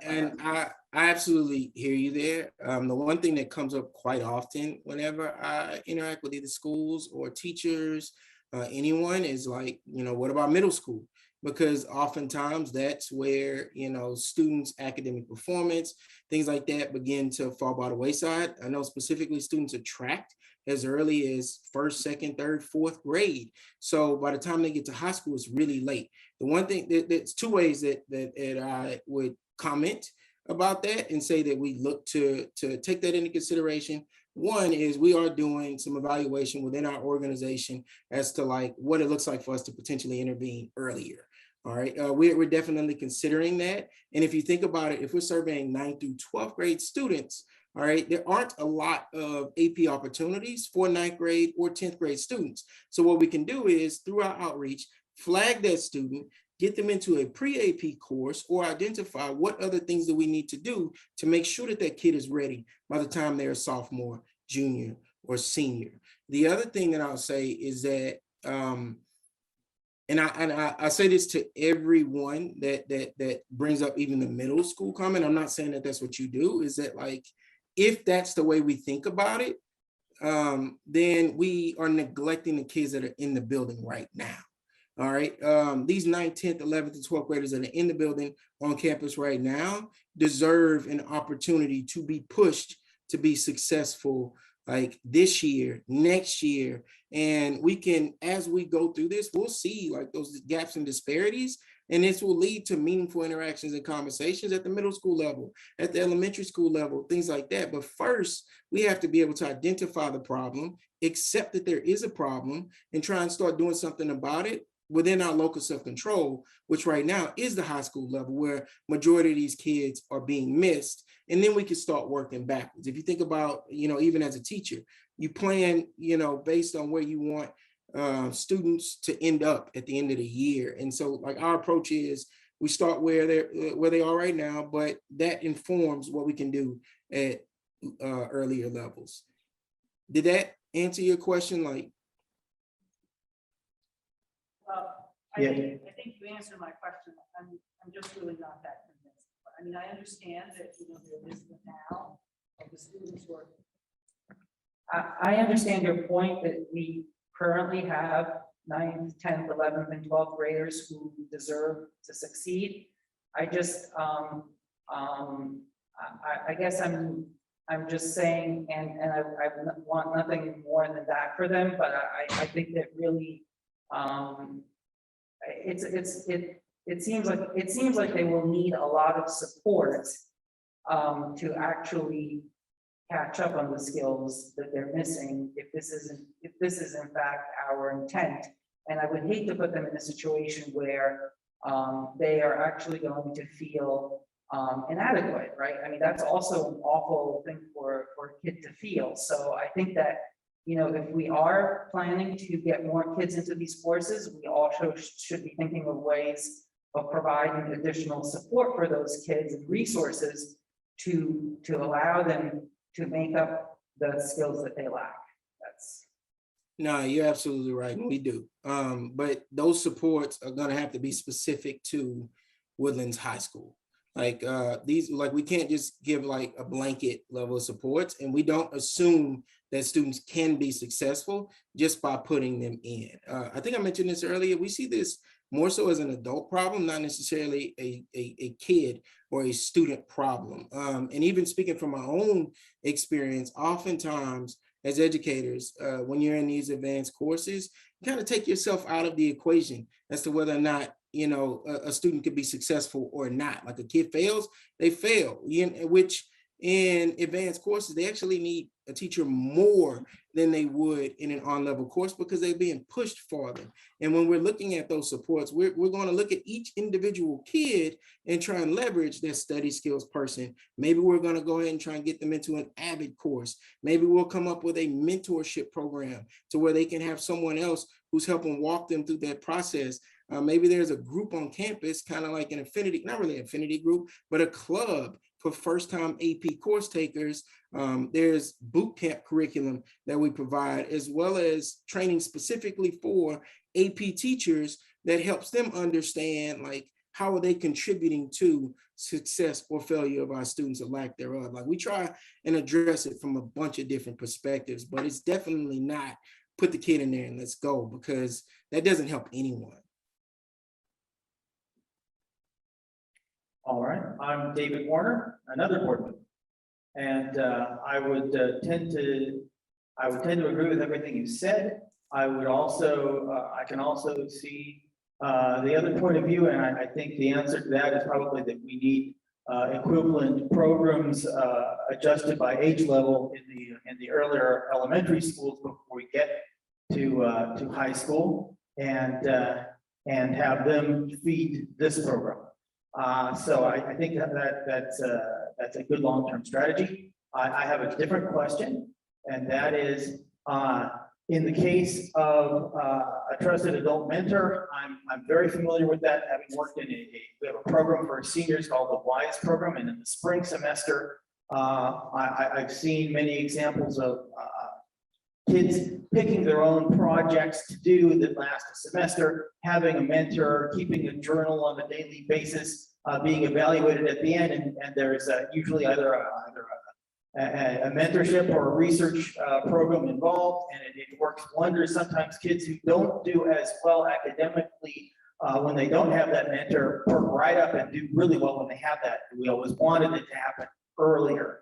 And I absolutely hear you there. The one thing that comes up quite often whenever I interact with either schools or teachers, anyone, is like, you know, what about middle school? Because oftentimes that's where, you know, students' academic performance, things like that begin to fall by the wayside. I know specifically students are tracked as early as 1st, 2nd, 3rd, 4th grade. So by the time they get to high school, it's really late. The one thing, there's 2 ways that I would comment about that and say that we look to take that into consideration. One is we are doing some evaluation within our organization as to like what it looks like for us to potentially intervene earlier. All right, we're definitely considering that. And if you think about it, if we're surveying 9th through 12th grade students, all right, there aren't a lot of AP opportunities for 9th grade or 10th grade students. So what we can do is through our outreach, flag that student, get them into a pre-AP course, or identify what other things that we need to do to make sure that that kid is ready by the time they're a sophomore, junior, or senior. The other thing that I'll say is that, and I say this to everyone that brings up even the middle school comment, I'm not saying that that's what you do, is that like, if that's the way we think about it, then we are neglecting the kids that are in the building right now. All right, these 9th, 10th, 11th, and 12th graders that are in the building on campus right now deserve an opportunity to be pushed to be successful like this year, next year. And we can, as we go through this, we'll see like those gaps and disparities, and this will lead to meaningful interactions and conversations at the middle school level, at the elementary school level, things like that. But first, we have to be able to identify the problem, accept that there is a problem, and try and start doing something about it within our locus of control, which right now is the high school level, where majority of these kids are being missed. And then we can start working backwards. If you think about, you know, even as a teacher, you plan, you know, based on where you want students to end up at the end of the year. And so like our approach is we start where they are right now, but that informs what we can do at earlier levels. Did that answer your question? Like,
I think you answered my question. I'm just really not that convinced. I mean, I understand that, you know, there is the now of the students who are. I understand your point that we currently have 9th, 10th, 11th, and 12th graders who deserve to succeed. I just, I guess I'm just saying, and I want nothing more than that for them, but I think that really, it seems like they will need a lot of support to actually catch up on the skills that they're missing if this is in fact our intent. And I would hate to put them in a situation where they are actually going to feel inadequate, right? I mean, that's also an awful thing for a kid to feel. So I think that, you know, if we are planning to get more kids into these courses, we also should be thinking of ways of providing additional support for those kids and resources to allow them to make up the skills that they lack. That's.
no, you're absolutely right. We do. But those supports are going to have to be specific to Woodlands High School. Like we can't just give like a blanket level of supports, and we don't assume that students can be successful just by putting them in. I think I mentioned this earlier. We see this more so as an adult problem, not necessarily a kid or a student problem. And even speaking from my own experience, oftentimes as educators, when you're in these advanced courses, you kind of take yourself out of the equation as to whether or not, you know, a student could be successful or not. Like a kid fails, they fail, which in advanced courses, they actually need a teacher more than they would in an on-level course because they're being pushed farther. And when we're looking at those supports, we're going to look at each individual kid and try and leverage their study skills person. Maybe we're going to go ahead and try and get them into an AVID course. Maybe we'll come up with a mentorship program to where they can have someone else who's helping walk them through that process. Maybe there's a group on campus, kind of like an affinity, not really an affinity group, but a club for first-time AP course takers. There's boot camp curriculum that we provide, as well as training specifically for AP teachers that helps them understand, like, how are they contributing to success or failure of our students or lack thereof. Like, we try and address it from a bunch of different perspectives, but it's definitely not put the kid in there and let's go, because that doesn't help anyone.
All right, I'm David Warner, another board member, and I would tend to agree with everything you said. I would also, I can also see the other point of view, and I think the answer to that is probably that we need equivalent programs adjusted by age level in the earlier elementary schools before we get to high school, and have them feed this program. So I think that's a good long-term strategy. I have a different question, and that is, in the case of a trusted adult mentor, I'm very familiar with that, having worked in we have a program for seniors called the WISE program, and in the spring semester, I've seen many examples of kids picking their own projects to do that last a semester, having a mentor, keeping a journal on a daily basis, being evaluated at the end, and there's usually either a mentorship or a research program involved, and it works wonders. Sometimes kids who don't do as well academically when they don't have that mentor perk right up and do really well when they have that. We always wanted it to happen earlier.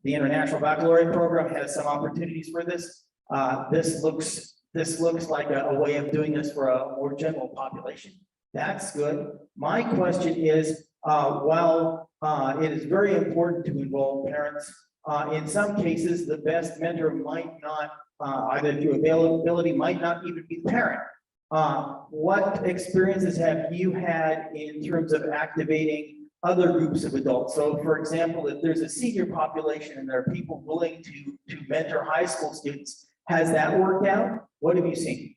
The International Baccalaureate program has some opportunities for this. This looks like a way of doing this for a more general population. That's good. My question is, while it is very important to involve parents, in some cases, the best mentor might not, either through availability, might not even be the parent. What experiences have you had in terms of activating other groups of adults? So for example, if there's a senior population and there are people willing to mentor high school students, Has that worked out? What have you seen?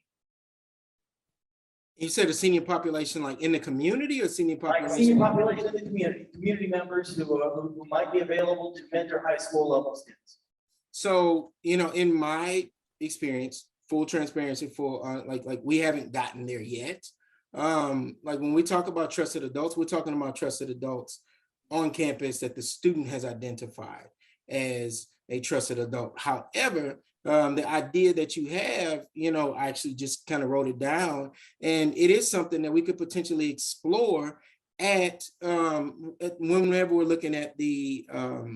You said a senior population like in the community or senior
Like
population?
senior population in the community members who might be available to mentor high school level students.
So, in my experience, full transparency, like we haven't gotten there yet. Like when we talk about trusted adults, we're talking about trusted adults on campus that the student has identified as a trusted adult. However, the idea that you have, I actually just kind of wrote it down, and it is something that we could potentially explore whenever we're looking at the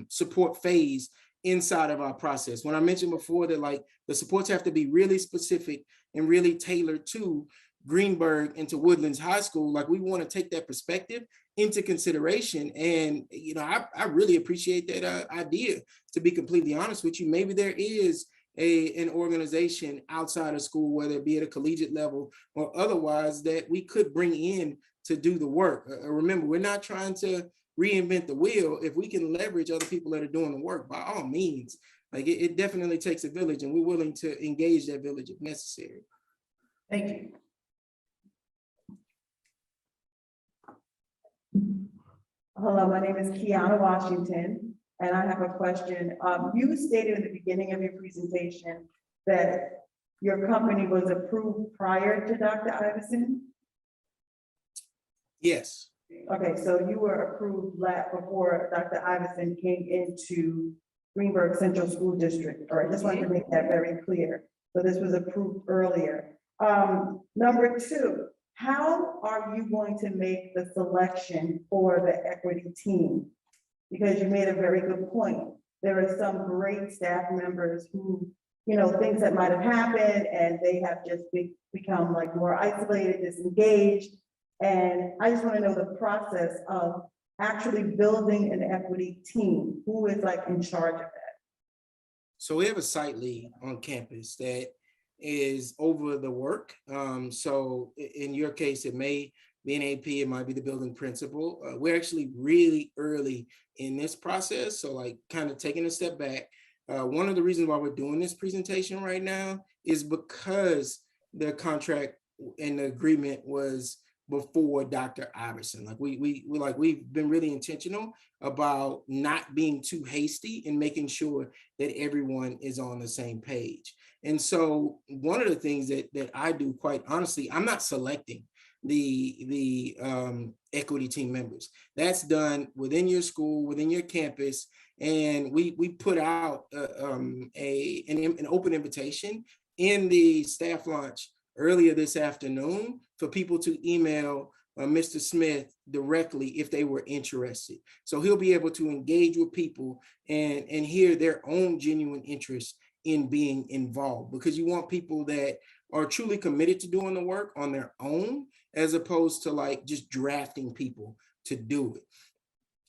support phase inside of our process. When I mentioned before that, like, the supports have to be really specific and really tailored to Greenberg and to Woodlands High School, like we want to take that perspective into consideration. And, I really appreciate that idea, to be completely honest with you. Maybe there is an organization outside of school, whether it be at a collegiate level or otherwise, that we could bring in to do the work. Remember, we're not trying to reinvent the wheel. If we can leverage other people that are doing the work, by all means, like it definitely takes a village, and we're willing to engage that village if necessary.
Thank you.
Hello, my name is Kiana Washington, and I have a question. You stated at the beginning of your presentation that your company was approved prior to Dr. Iverson.
Yes.
Okay, so you were approved before Dr. Iverson came into Greenberg Central School District. All right, just wanted to make that very clear. So this was approved earlier. Number two, how are you going to make the selection for the equity team? Because you made a very good point. There are some great staff members who, things that might have happened and they have just become like more isolated, disengaged. And I just want to know the process of actually building an equity team. Who is like in charge of that?
So we have a site lead on campus that is over the work. So in your case, it may be an AP, it might be the building principal. We're actually really early in this process. So like kind of taking a step back. One of the reasons why we're doing this presentation right now is because the contract and the agreement was before Dr. Iverson. Like we've been really intentional about not being too hasty and making sure that everyone is on the same page. And so one of the things that I do, quite honestly, I'm not selecting the equity team members. That's done within your school, within your campus. And we put out an open invitation in the staff launch earlier this afternoon for people to email Mr. Smith directly if they were interested. So he'll be able to engage with people and hear their own genuine interest in being involved, because you want people that are truly committed to doing the work on their own, as opposed to like just drafting people to do it.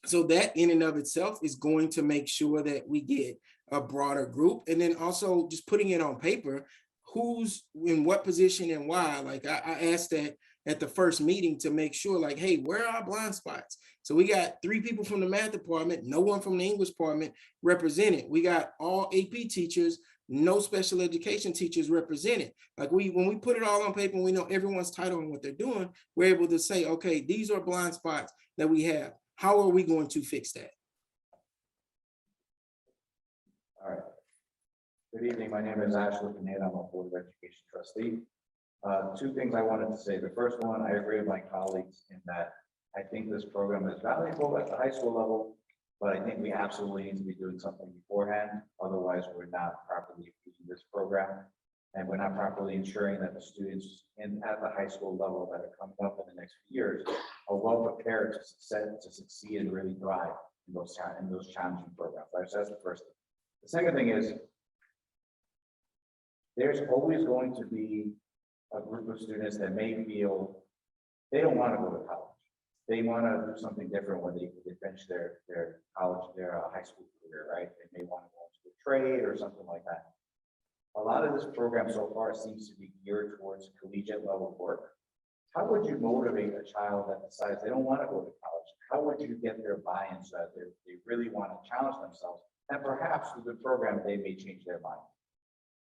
So that in and of itself is going to make sure that we get a broader group. And then also just putting it on paper, who's in what position and why. Like I asked that at the first meeting to make sure, like, hey, where are our blind spots? So we got 3 people from the math department, no one from the English department represented. We got all AP teachers, no special education teachers represented. Like when we put it all on paper and we know everyone's title and what they're doing, we're able to say, okay, these are blind spots that we have. How are we going to fix that?
All right. Good evening. My name is Ashley Pineda. I'm a Board of Education trustee. 2 things I wanted to say. The first one, I agree with my colleagues in that I think this program is valuable at the high school level, but I think we absolutely need to be doing something beforehand. Otherwise, we're not properly using this program, and we're not properly ensuring that the students at the high school level that are coming up in the next few years are well prepared to succeed and really thrive in those challenging programs. So that's the first thing. The second thing is, there's always going to be a group of students that may feel they don't want to go to college. They want to do something different when they finish their college, their high school career, right? They may want to go into a trade or something like that. A lot of this program so far seems to be geared towards collegiate level work. How would you motivate a child that decides they don't want to go to college? How would you get their buy-in so that they really want to challenge themselves? And perhaps through the program, they may change their mind.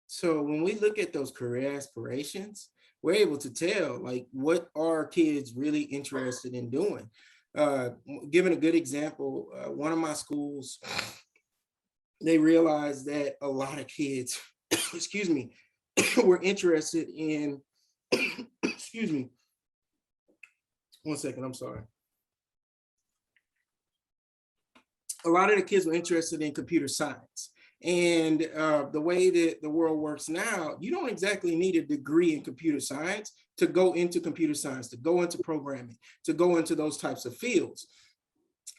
So when we look at those career aspirations, we're able to tell like what are kids really interested in doing. Uh, Giving a good example, one of my schools, they realized that a lot of kids, excuse me, were interested in, excuse me, one second, I'm sorry. A lot of the kids were interested in computer science. And the way that the world works now, you don't exactly need a degree in computer science to go into computer science, to go into programming, to go into those types of fields.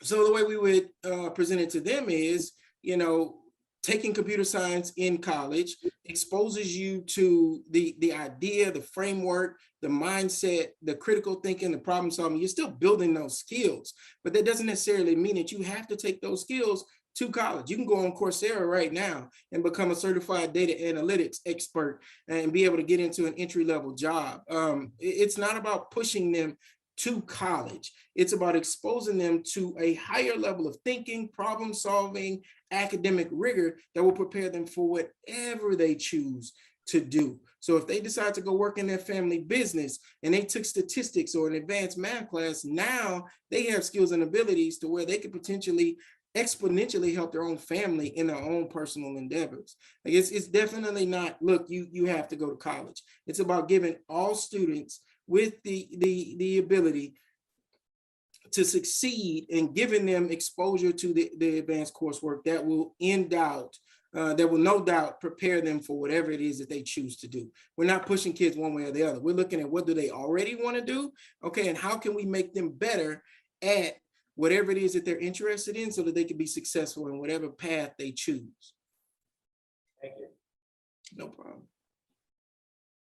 So the way we would present it to them is, you know, taking computer science in college exposes you to the idea, the framework, the mindset, the critical thinking, the problem solving. You're still building those skills, but that doesn't necessarily mean that you have to take those skills to college. You can go on Coursera right now and become a certified data analytics expert and be able to get into an entry-level job. It's not about pushing them to college. It's about exposing them to a higher level of thinking, problem solving, academic rigor that will prepare them for whatever they choose to do. So if they decide to go work in their family business and they took statistics or an advanced math class, now they have skills and abilities to where they could potentially exponentially help their own family in their own personal endeavors. Like it's definitely not, look, you have to go to college. It's about giving all students with the ability to succeed and giving them exposure to the advanced coursework that will that will no doubt prepare them for whatever it is that they choose to do. We're not pushing kids one way or the other. We're looking at what do they already want to do, okay, and how can we make them better at whatever it is that they're interested in so that they can be successful in whatever path they choose.
Thank you.
No problem.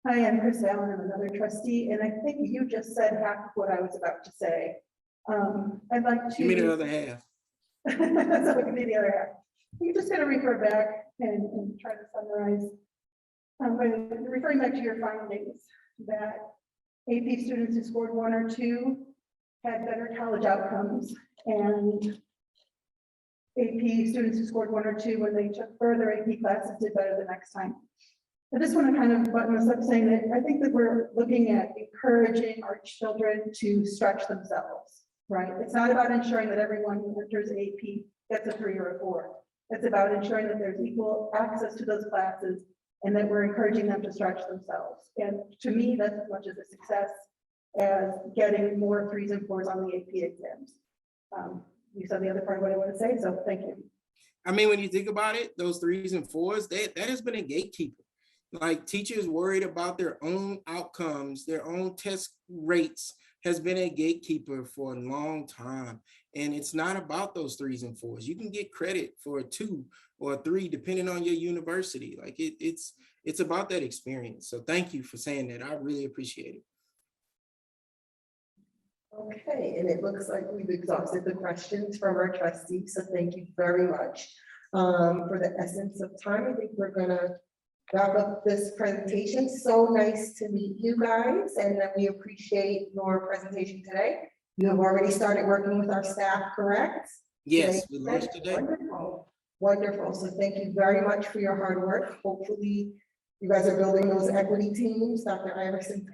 Hi, I'm Chris Allen. I'm another trustee, and I think you just said half of what I was about to say. I'd like to.
Give me the other half.
So it can be the other half. You're just going to refer back and try to summarize. By referring back to your findings that AP students who scored 1 or 2 had better college outcomes, and AP students who scored 1 or 2 when they took further AP classes did better the next time. I just want to kind of button this up saying that I think that we're looking at encouraging our children to stretch themselves, right? It's not about ensuring that everyone who enters AP gets a 3 or a 4. It's about ensuring that there's equal access to those classes and that we're encouraging them to stretch themselves. And to me, that's as much as a success as getting more 3s and 4s on the AP exams. You said the other part of what I want to say, so thank you.
I mean, when you think about it, those 3s and 4s, that has been a gatekeeper. Like teachers worried about their own outcomes, their own test rates has been a gatekeeper for a long time. And it's not about those 3s and 4s. You can get credit for a 2 or a 3, depending on your university. Like it's about that experience. So thank you for saying that. I really appreciate it.
Okay, and it looks like we've exhausted the questions from our trustees, so thank you very much. For the essence of time, I think we're gonna wrap up this presentation. So nice to meet you guys, and we appreciate your presentation today. You have already started working with our staff, correct?
Yes, we launched today.
Wonderful, wonderful. So thank you very much for your hard work. Hopefully you guys are building those equity teams. Dr. Iverson's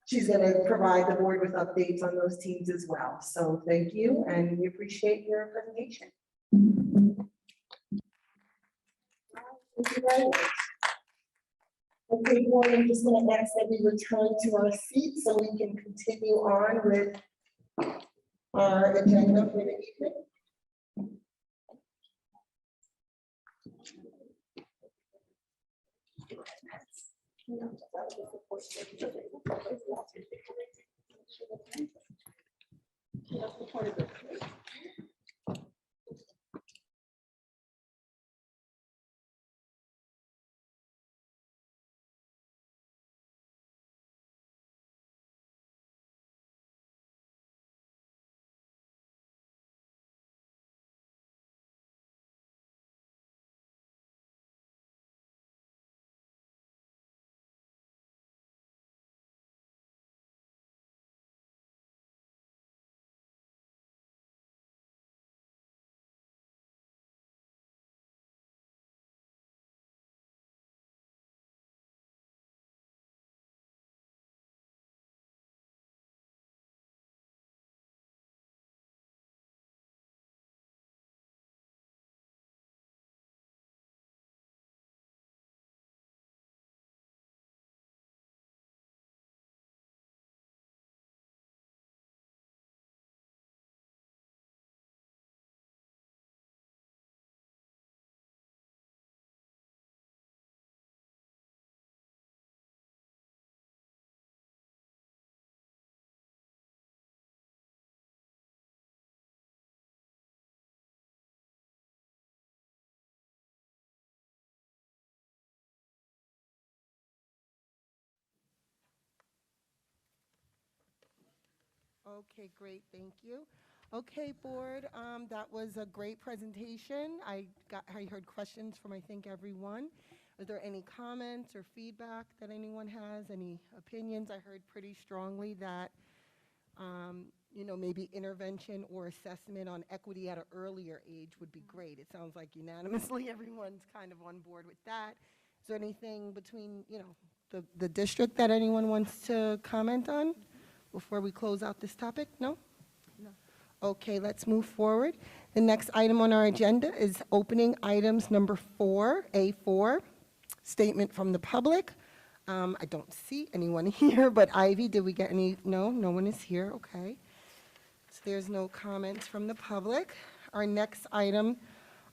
she's going to provide the board with updates on those teams as well. So thank you, and we appreciate your presentation. Thank you very much. Okay, board, I'm just going to ask that we return to our seats so we can continue on with our agenda for the evening. Okay, great, thank you. Okay, board, that was a great presentation. I heard questions from, I think, everyone. Are there any comments or feedback that anyone has, any opinions? I heard pretty strongly that, maybe intervention or assessment on equity at an earlier age would be great. It sounds like unanimously everyone's kind of on board with that. Is there anything between, the district that anyone wants to comment on before we close out this topic? No? No. Okay, let's move forward. The next item on our agenda is opening items number 4, A4, statement from the public. I don't see anyone here, but Ivy, did we get any? No, no one is here, okay. So there's no comments from the public. Our next item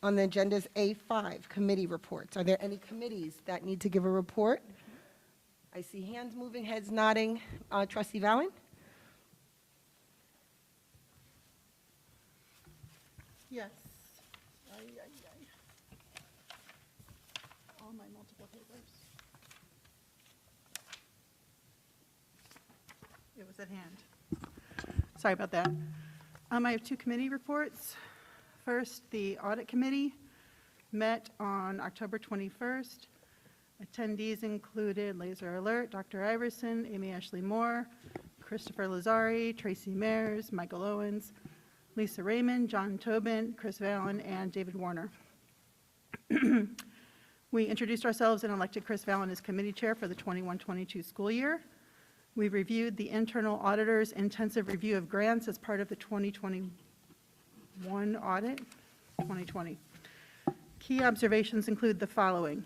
on the agenda is A5, committee reports. Are there any committees that need to give a report? I see hands moving, heads nodding. Trustee Valen?
Yes. All my multiple papers. It was at hand. Sorry about that. I have 2 committee reports. First, the audit committee met on October 21st. Attendees included Laser Alert, Dr. Iverson, Amy Ashley Moore, Christopher Lazari, Tracy Mayers, Michael Owens, Lisa Raymond, John Tobin, Chris Vallon, and David Warner. We introduced ourselves and elected Chris Vallon as committee chair for the 21-22 school year. We reviewed the internal auditor's intensive review of grants as part of the 2021 audit, 2020. Key observations include the following.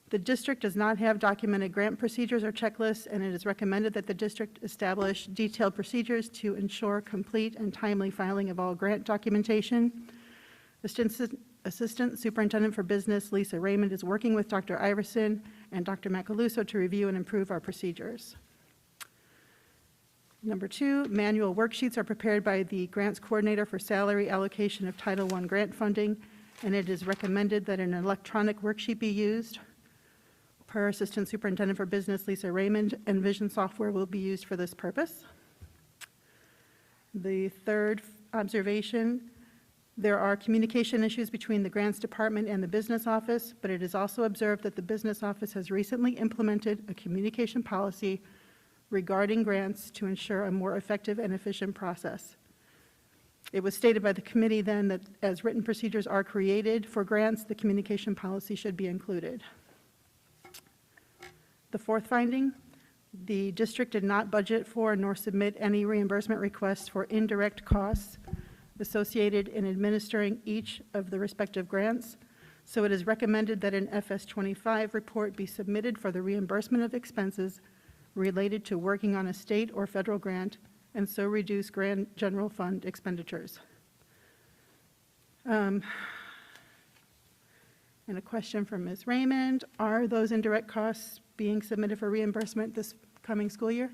The district does not have documented grant procedures or checklists, and it is recommended that the district establish detailed procedures to ensure complete and timely filing of all grant documentation. Assistant Superintendent for Business Lisa Raymond is working with Dr. Iverson and Dr. Macaluso to review and improve our procedures. Number 2, manual worksheets are prepared by the grants coordinator for salary allocation of Title I grant funding, and it is recommended that an electronic worksheet be used. Per Assistant Superintendent for Business Lisa Raymond, Envision software will be used for this purpose. The third observation, there are communication issues between the grants department and the business office, but it is also observed that the business office has recently implemented a communication policy regarding grants to ensure a more effective and efficient process. It was stated by the committee then that as written procedures are created for grants, the communication policy should be included. The fourth finding, the district did not budget for nor submit any reimbursement requests for indirect costs associated in administering each of the respective grants, so it is recommended that an FS25 report be submitted for the reimbursement of expenses related to working on a state or federal grant, and so reduce grant general fund expenditures. And a question from Ms. Raymond, are those indirect costs being submitted for reimbursement this coming school year?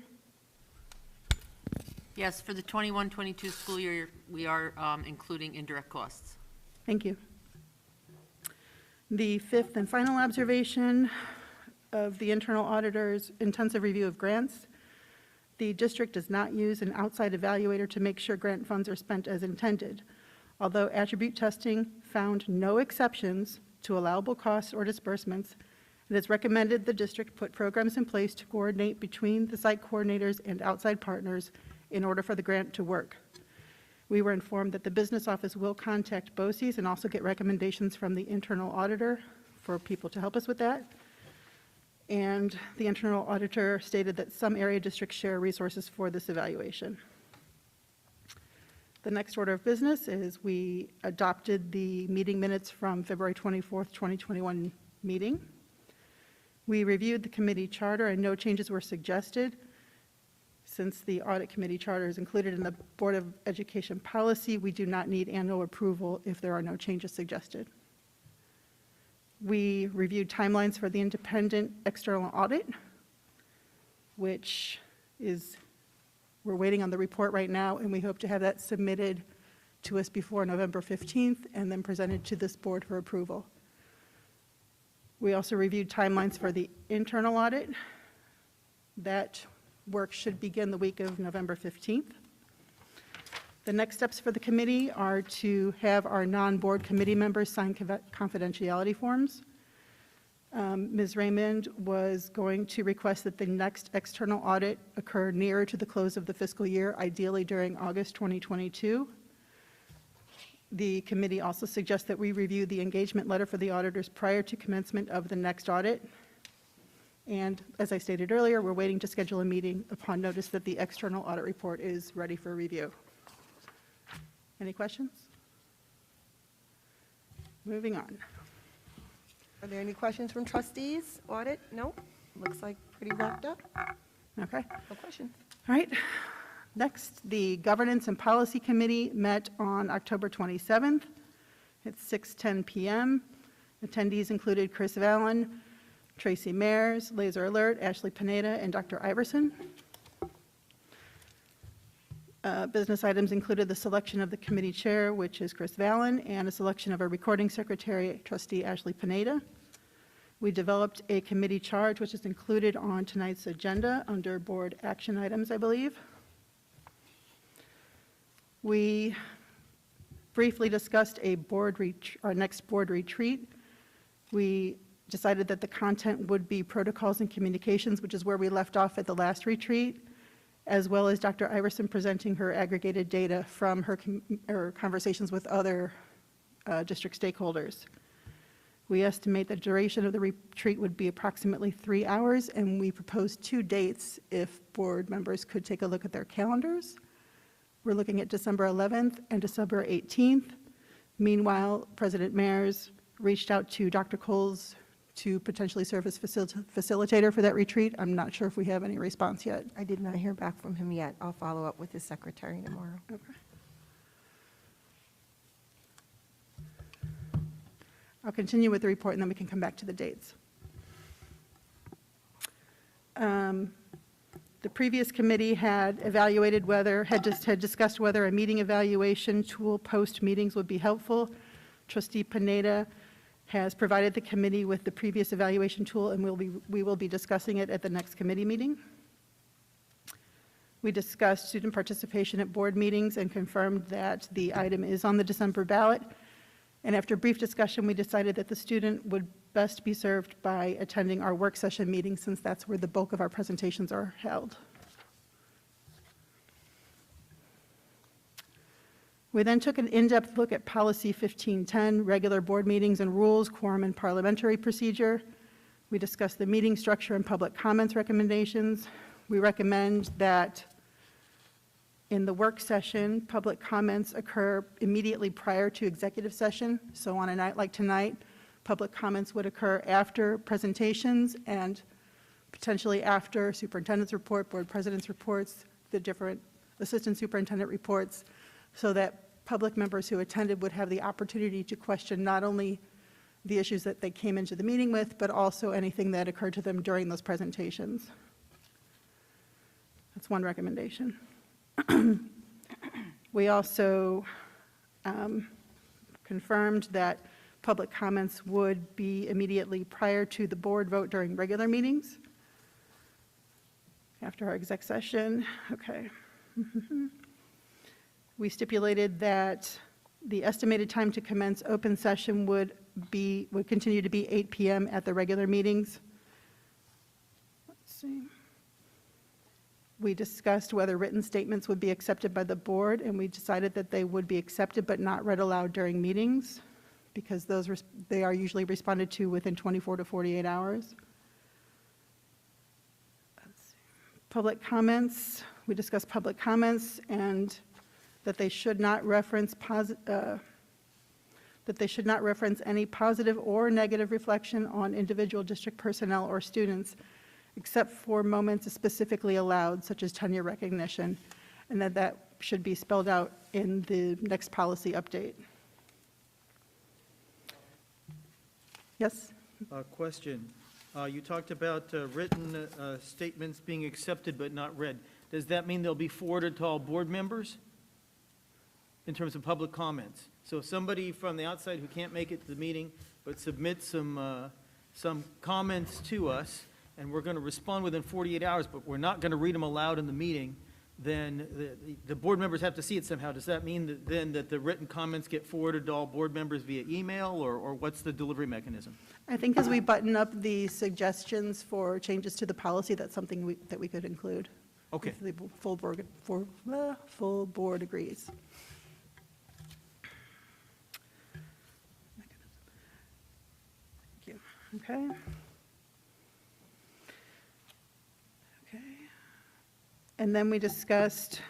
Yes, for the 21-22 school year, we are including indirect costs.
Thank you. The fifth and final observation of the internal auditor's intensive review of grants. The district does not use an outside evaluator to make sure grant funds are spent as intended. Although attribute testing found no exceptions to allowable costs or disbursements, it is recommended the district put programs in place to coordinate between the site coordinators and outside partners in order for the grant to work. We were informed that the business office will contact BOCES and also get recommendations from the internal auditor for people to help us with that. And the internal auditor stated that some area districts share resources for this evaluation. The next order of business is we adopted the meeting minutes from February 24th, 2021 meeting. We reviewed the committee charter and no changes were suggested. Since the audit committee charter is included in the Board of Education policy, we do not need annual approval if there are no changes suggested. We reviewed timelines for the independent external audit, which is, we're waiting on the report right now, and we hope to have that submitted to us before November 15th and then presented to this board for approval. We also reviewed timelines for the internal audit. That work should begin the week of November 15th. The next steps for the committee are to have our non-board committee members sign confidentiality forms. Ms. Raymond was going to request that the next external audit occur nearer to the close of the fiscal year, ideally during August 2022. The committee also suggests that we review the engagement letter for the auditors prior to commencement of the next audit. And as I stated earlier, we're waiting to schedule a meeting upon notice that the external audit report is ready for review. Any questions? Moving on.
Are there any questions from trustees? Audit? No? Looks like pretty wrapped up.
Okay.
No questions.
All right. Next, the Governance and Policy Committee met on October 27th at 6:10 p.m. Attendees included Chris Vallon, Tracy Mayers, Laser Alert, Ashley Pineda, and Dr. Iverson. Business items included the selection of the committee chair, which is Chris Vallon, and a selection of a recording secretary, trustee Ashley Pineda. We developed a committee charge, which is included on tonight's agenda under board action items, I believe. We briefly discussed our next board retreat. We decided that the content would be protocols and communications, which is where we left off at the last retreat, as well as Dr. Iverson presenting her aggregated data from her conversations with other district stakeholders. We estimate the duration of the retreat would be approximately 3 hours, and we proposed 2 dates if board members could take a look at their calendars. We're looking at December 11th and December 18th. Meanwhile, President Mayers reached out to Dr. Coles to potentially serve as facilitator for that retreat. I'm not sure if we have any response yet.
I did not hear back from him yet. I'll follow up with his secretary tomorrow.
Okay. I'll continue with the report and then we can come back to the dates. The previous committee had discussed whether a meeting evaluation tool post-meetings would be helpful. Trustee Pineda has provided the committee with the previous evaluation tool, and we will be discussing it at the next committee meeting. We discussed student participation at board meetings and confirmed that the item is on the December ballot. And after brief discussion, we decided that the student would best be served by attending our work session meeting, since that's where the bulk of our presentations are held. We then took an in-depth look at Policy 1510, regular board meetings and rules, quorum and parliamentary procedure. We discussed the meeting structure and public comments recommendations. We recommend that in the work session, public comments occur immediately prior to executive session. So on a night like tonight, public comments would occur after presentations and potentially after superintendent's report, board president's reports, the different assistant superintendent reports, so that public members who attended would have the opportunity to question not only the issues that they came into the meeting with, but also anything that occurred to them during those presentations. That's one recommendation. We also confirmed that public comments would be immediately prior to the board vote during regular meetings. After our exec session, okay. We stipulated that the estimated time to commence open session would continue to be 8 p.m. at the regular meetings. Let's see. We discussed whether written statements would be accepted by the board, and we decided that they would be accepted but not read aloud during meetings, because they are usually responded to within 24 to 48 hours. Let's see. Public comments. We discussed public comments and that they should not reference any positive or negative reflection on individual district personnel or students, except for moments specifically allowed, such as tenure recognition, and that should be spelled out in the next policy update. Yes?
Question. You talked about written statements being accepted but not read. Does that mean they'll be forwarded to all board members in terms of public comments? So if somebody from the outside who can't make it to the meeting but submits some comments to us, and we're going to respond within 48 hours, but we're not going to read them aloud in the meeting, then the board members have to see it somehow. Does that mean that then that the written comments get forwarded to all board members via email, or what's the delivery mechanism?
I think as we button up the suggestions for changes to the policy, that's something that we could include.
Okay.
If the full board agrees. Thank you. Okay. Okay. And then we discussed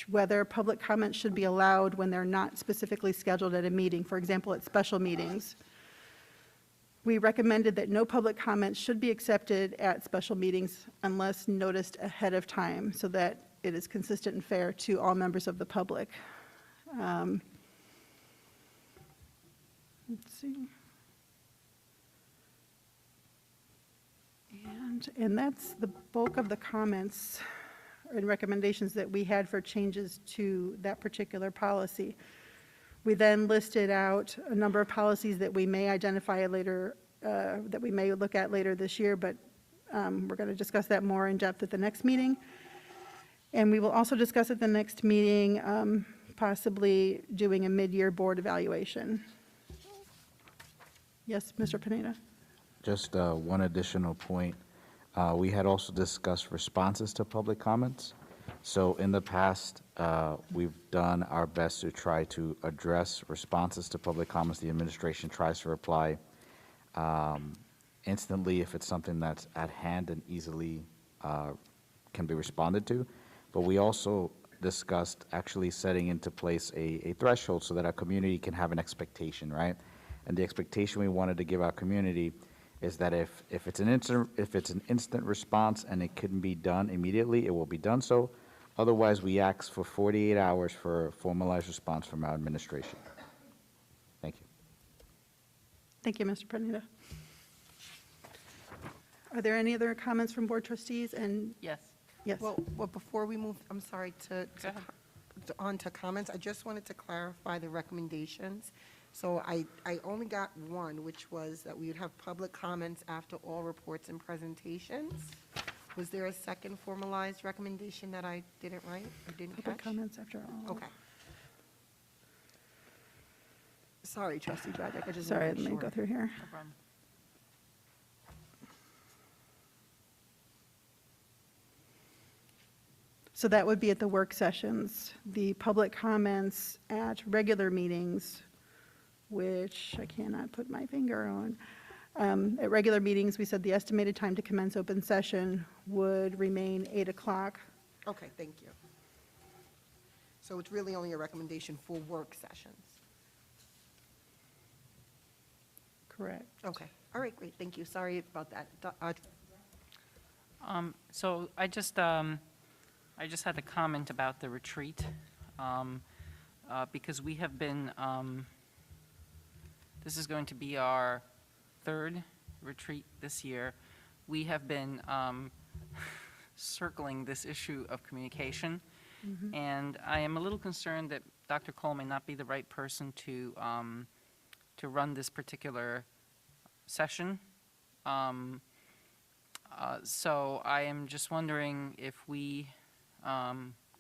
whether public comments should be allowed when they're not specifically scheduled at a meeting, for example, at special meetings. We recommended that no public comments should be accepted at special meetings unless noticed ahead of time, so that it is consistent and fair to all members of the public. Let's see. And that's the bulk of the comments and recommendations that we had for changes to that particular policy. We then listed out a number of policies that we may identify later, that we may look at later this year, but we're going to discuss that more in depth at the next meeting. And we will also discuss at the next meeting possibly doing a mid-year board evaluation. Yes, Mr. Pineda?
Just one additional point. We had also discussed responses to public comments. So in the past, we've done our best to try to address responses to public comments. The administration tries to reply instantly if it's something that's at hand and easily can be responded to. But we also discussed actually setting into place a threshold so that our community can have an expectation, right? And the expectation we wanted to give our community is that if it's an instant response and it couldn't be done immediately, it will be done so. Otherwise, we ask for 48 hours for a formalized response from our administration. Thank you.
Thank you, Mr. Pineda. Are there any other comments from board trustees? And
Yes.
yes,
Well, before we move, I'm sorry,
ahead.
on to comments, I just wanted to clarify the recommendations. So I only got one, which was that we would have public comments after all reports and presentations. Was there a second formalized recommendation that I didn't write or didn't
public
catch?
comments after all.
Okay. Sorry, trustee Dragic, I just
Sorry,
wanted to
let me
make
go
sure.
through here.
No problem.
So that would be at the work sessions. The public comments at regular meetings, which I cannot put my finger on. At regular meetings, we said the estimated time to commence open session would remain 8 o'clock.
Okay, thank you. So it's really only a recommendation for work sessions?
Correct.
Okay, all right, great, thank you, sorry about that.
So I just had a comment about the retreat, because we have been, this is going to be our third retreat this year. We have been circling this issue of communication, and I am a little concerned that Dr. Cole may not be the right person to run this particular session. So I am just wondering if we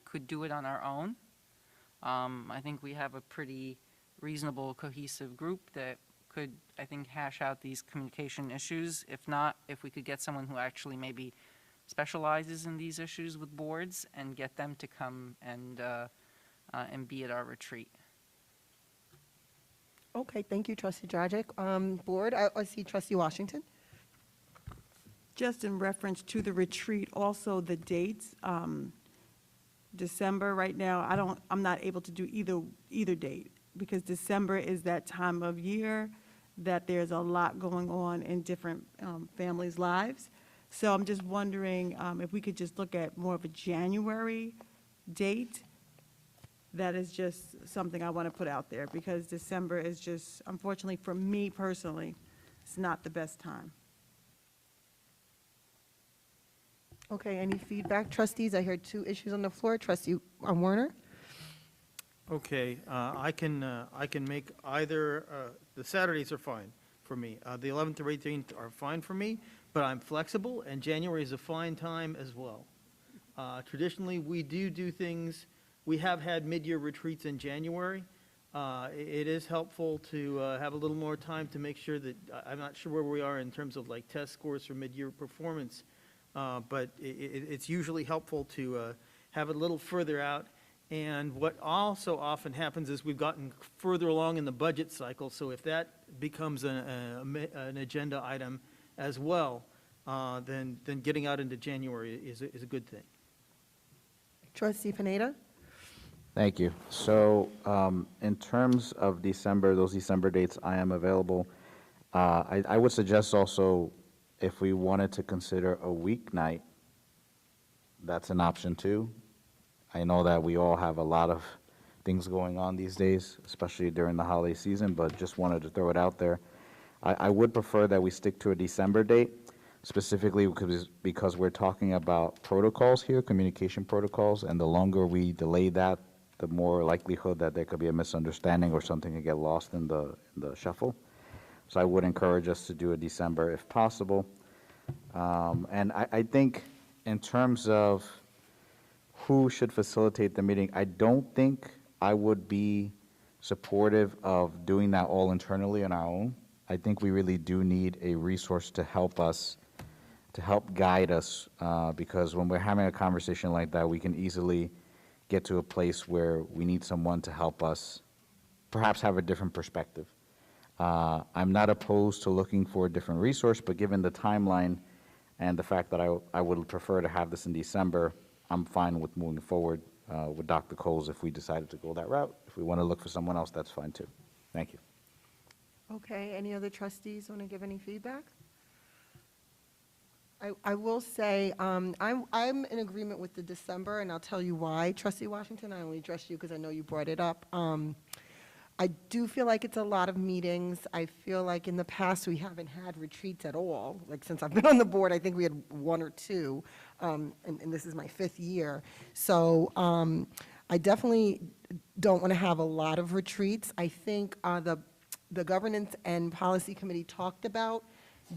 could do it on our own. I think we have a pretty reasonable, cohesive group that could, I think, hash out these communication issues. If not, if we could get someone who actually maybe specializes in these issues with boards and get them to come and be at our retreat.
Okay, thank you, trustee Dragic. Board, I see trustee Washington.
Just in reference to the retreat, also the dates, December right now, I'm not able to do either date, because December is that time of year that there's a lot going on in different families' lives. So I'm just wondering if we could just look at more of a January date. That is just something I want to put out there, because December is just, unfortunately for me personally, it's not the best time.
Okay, any feedback, trustees? I heard two issues on the floor. Trustee Warner?
Okay, I can make either, the Saturdays are fine for me. The 11th or 18th are fine for me, but I'm flexible, and January is a fine time as well. Traditionally, we do things, we have had mid-year retreats in January. It is helpful to have a little more time to make sure that, I'm not sure where we are in terms of like test scores for mid-year performance, but it's usually helpful to have it a little further out. And what also often happens is we've gotten further along in the budget cycle, so if that becomes an agenda item as well, then getting out into January is a good thing.
Trustee Pineda?
Thank you. So in terms of December, those December dates, I am available. I would suggest also if we wanted to consider a weeknight, that's an option too. I know that we all have a lot of things going on these days, especially during the holiday season, but just wanted to throw it out there. I would prefer that we stick to a December date, specifically because we're talking about protocols here, communication protocols, and the longer we delay that, the more likelihood that there could be a misunderstanding or something could get lost in the shuffle. So I would encourage us to do a December if possible. And I think in terms of who should facilitate the meeting, I don't think I would be supportive of doing that all internally on our own. I think we really do need a resource to help us, to help guide us, because when we're having a conversation like that, we can easily get to a place where we need someone to help us perhaps have a different perspective. I'm not opposed to looking for a different resource, but given the timeline and the fact that I would prefer to have this in December, I'm fine with moving forward with Dr. Coles if we decided to go that route. If we want to look for someone else, that's fine too. Thank you.
Okay, any other trustees want to give any feedback? I will say, I'm in agreement with the December, and I'll tell you why. Trustee Washington, I only addressed you because I know you brought it up. I do feel like it's a lot of meetings. I feel like in the past, we haven't had retreats at all. Like, since I've been on the board, I think we had 1 or 2, and this is my 5th year. So I definitely don't want to have a lot of retreats. I think the Governance and Policy Committee talked about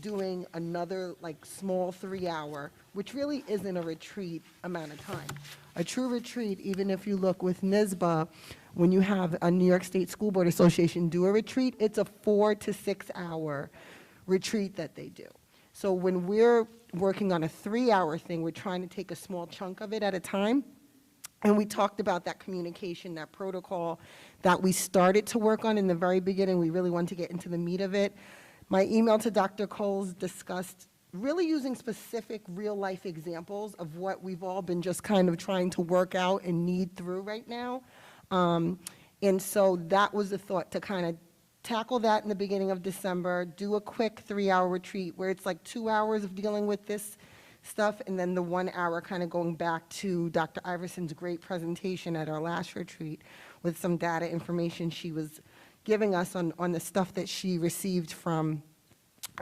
doing another like small 3-hour, which really isn't a retreat amount of time. A true retreat, even if you look with NYSBA, when you have a New York State School Board Association do a retreat, it's a 4 to 6 hour retreat that they do. So when we're working on a 3-hour thing, we're trying to take a small chunk of it at a time. And we talked about that communication, that protocol that we started to work on in the very beginning. We really wanted to get into the meat of it. My email to Dr. Coles discussed really using specific real-life examples of what we've all been just kind of trying to work out and need through right now. And so that was the thought, to kind of tackle that in the beginning of December, do a quick 3-hour retreat where it's like 2 hours of dealing with this stuff, and then the 1 hour kind of going back to Dr. Iverson's great presentation at our last retreat with some data information she was giving us on the stuff that she received from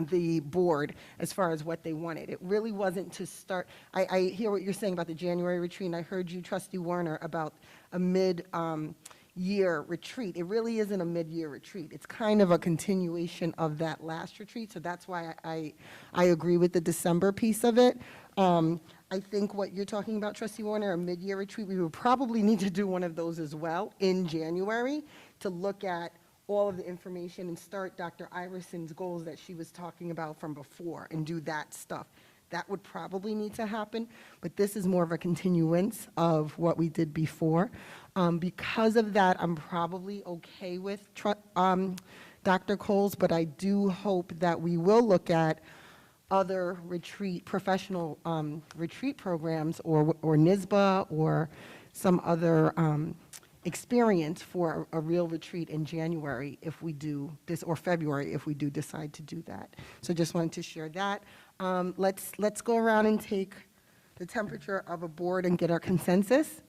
the board as far as what they wanted. It really wasn't to start, I hear what you're saying about the January retreat, and I heard you, Trustee Warner, about a mid-year retreat. It really isn't a mid-year retreat. It's kind of a continuation of that last retreat, so that's why I agree with the December piece of it. I think what you're talking about, Trustee Warner, a mid-year retreat, we would probably need to do one of those as well in January to look at all of the information and start Dr. Iverson's goals that she was talking about from before and do that stuff. That would probably need to happen, but this is more of a continuance of what we did before. Because of that, I'm probably okay with Dr. Coles, but I do hope that we will look at other professional retreat programs or NYSBA or some other experience for a real retreat in January if we do this, or February if we do decide to do that. So just wanted to share that. Let's go around and take the temperature of a board and get our consensus.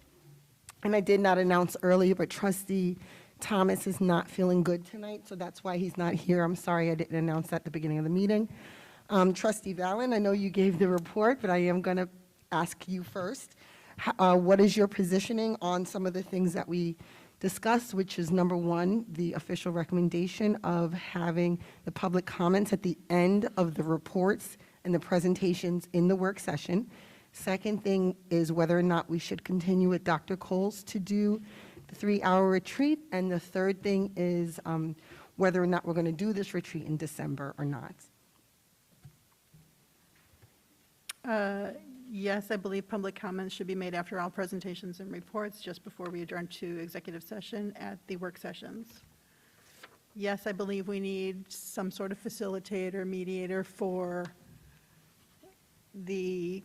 And I did not announce earlier, but Trustee Thomas is not feeling good tonight, so that's why he's not here. I'm sorry I didn't announce that at the beginning of the meeting. Trustee Vallon, I know you gave the report, but I am going to ask you first. What is your positioning on some of the things that we discussed, which is number 1, the official recommendation of having the public comments at the end of the reports
and the presentations in the work session. Second thing is whether or not we should continue with Dr. Coles to do the 3-hour retreat. And the third thing is whether or not we're going to do this retreat in December or not.
Yes, I believe public comments should be made after all presentations and reports, just before we adjourn to executive session at the work sessions. Yes, I believe we need some sort of facilitator, mediator for the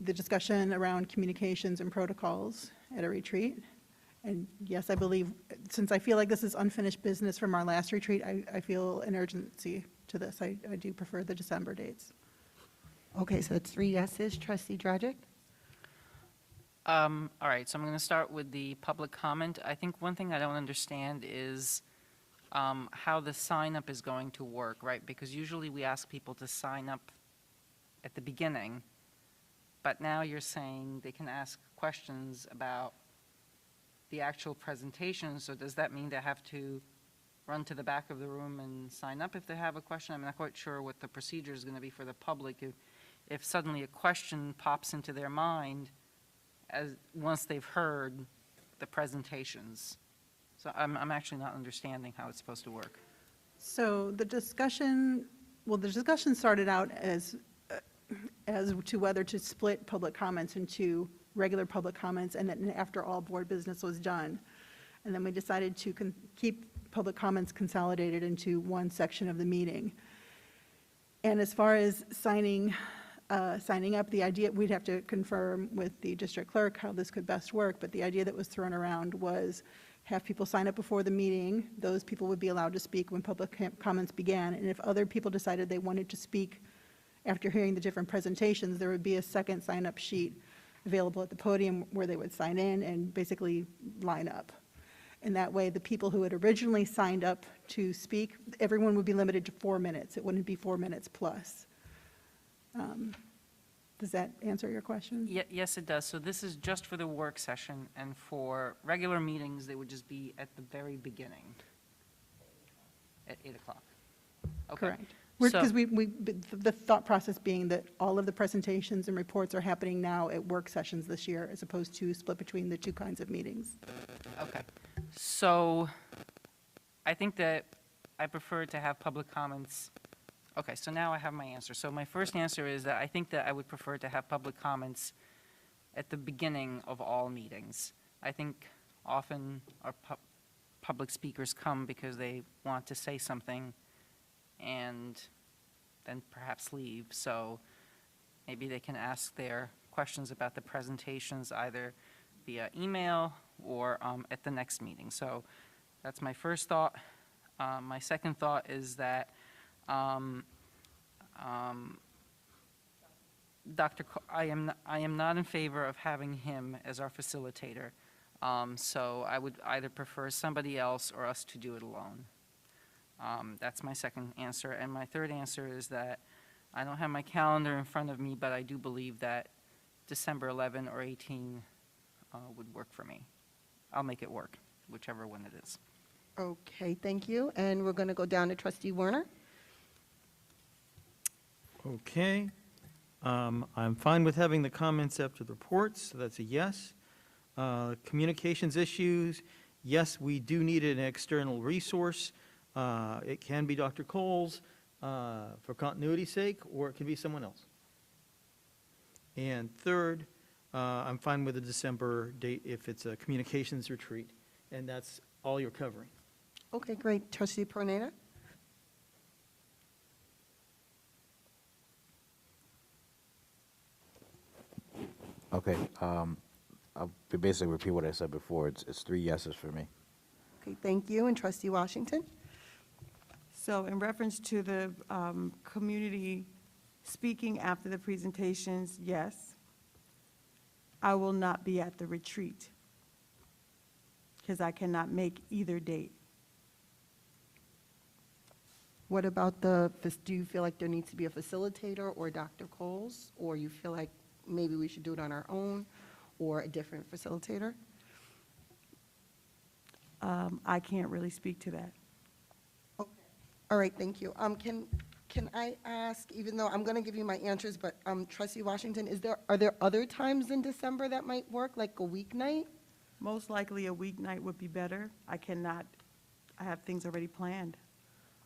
discussion around communications and protocols at a retreat. And yes, I believe, since I feel like this is unfinished business from our last retreat, I feel an urgency to this. I do prefer the December dates.
Okay, so that's 3 yeses. Trustee Dragic?
All right, so I'm going to start with the public comment. I think one thing I don't understand is how the sign up is going to work, right? Because usually we ask people to sign up at the beginning, but now you're saying they can ask questions about the actual presentation. So does that mean they have to run to the back of the room and sign up if they have a question? I'm not quite sure what the procedure is going to be for the public. If suddenly a question pops into their mind once they've heard the presentations. So I'm actually not understanding how it's supposed to work.
So the discussion started out as to whether to split public comments into regular public comments and then after all board business was done. And then we decided to keep public comments consolidated into one section of the meeting. And as far as signing up, the idea, we'd have to confirm with the district clerk how this could best work, but the idea that was thrown around was have people sign up before the meeting. Those people would be allowed to speak when public comments began. And if other people decided they wanted to speak after hearing the different presentations, there would be a second sign-up sheet available at the podium where they would sign in and basically line up. And that way, the people who had originally signed up to speak, everyone would be limited to 4 minutes. It wouldn't be 4 minutes plus. Does that answer your question?
Yes, it does. So this is just for the work session, and for regular meetings, they would just be at the very beginning, at 8 o'clock. Okay.
Correct.
So-
Because the thought process being that all of the presentations and reports are happening now at work sessions this year, as opposed to split between the two kinds of meetings.
Okay. So I think that I prefer to have public comments. Okay, so now I have my answer. So my first answer is that I think that I would prefer to have public comments at the beginning of all meetings. I think often our public speakers come because they want to say something and then perhaps leave. So maybe they can ask their questions about the presentations either via email or at the next meeting. So that's my first thought. My second thought is that I am not in favor of having him as our facilitator. So I would either prefer somebody else or us to do it alone. That's my second answer. And my third answer is that I don't have my calendar in front of me, but I do believe that December 11 or 18 would work for me. I'll make it work, whichever one it is.
Okay, thank you. And we're going to go down to Trustee Warner.
Okay. I'm fine with having the comments after the reports, so that's a yes. Communications issues, yes, we do need an external resource. It can be Dr. Coles for continuity's sake, or it can be someone else. And third, I'm fine with the December date if it's a communications retreat, and that's all you're covering.
Okay, great. Trustee Proneda?
Okay, I'll basically repeat what I said before. It's 3 yeses for me.
Okay, thank you. And Trustee Washington?
So in reference to the community speaking after the presentations, yes. I will not be at the retreat because I cannot make either date.
What about do you feel like there needs to be a facilitator or Dr. Coles? Or you feel like maybe we should do it on our own or a different facilitator?
I can't really speak to that.
Okay. All right, thank you. can I ask, even though I'm going to give you my answers, but Trustee Washington, are there other times in December that might work, like a weeknight?
Most likely a weeknight would be better. I have things already planned.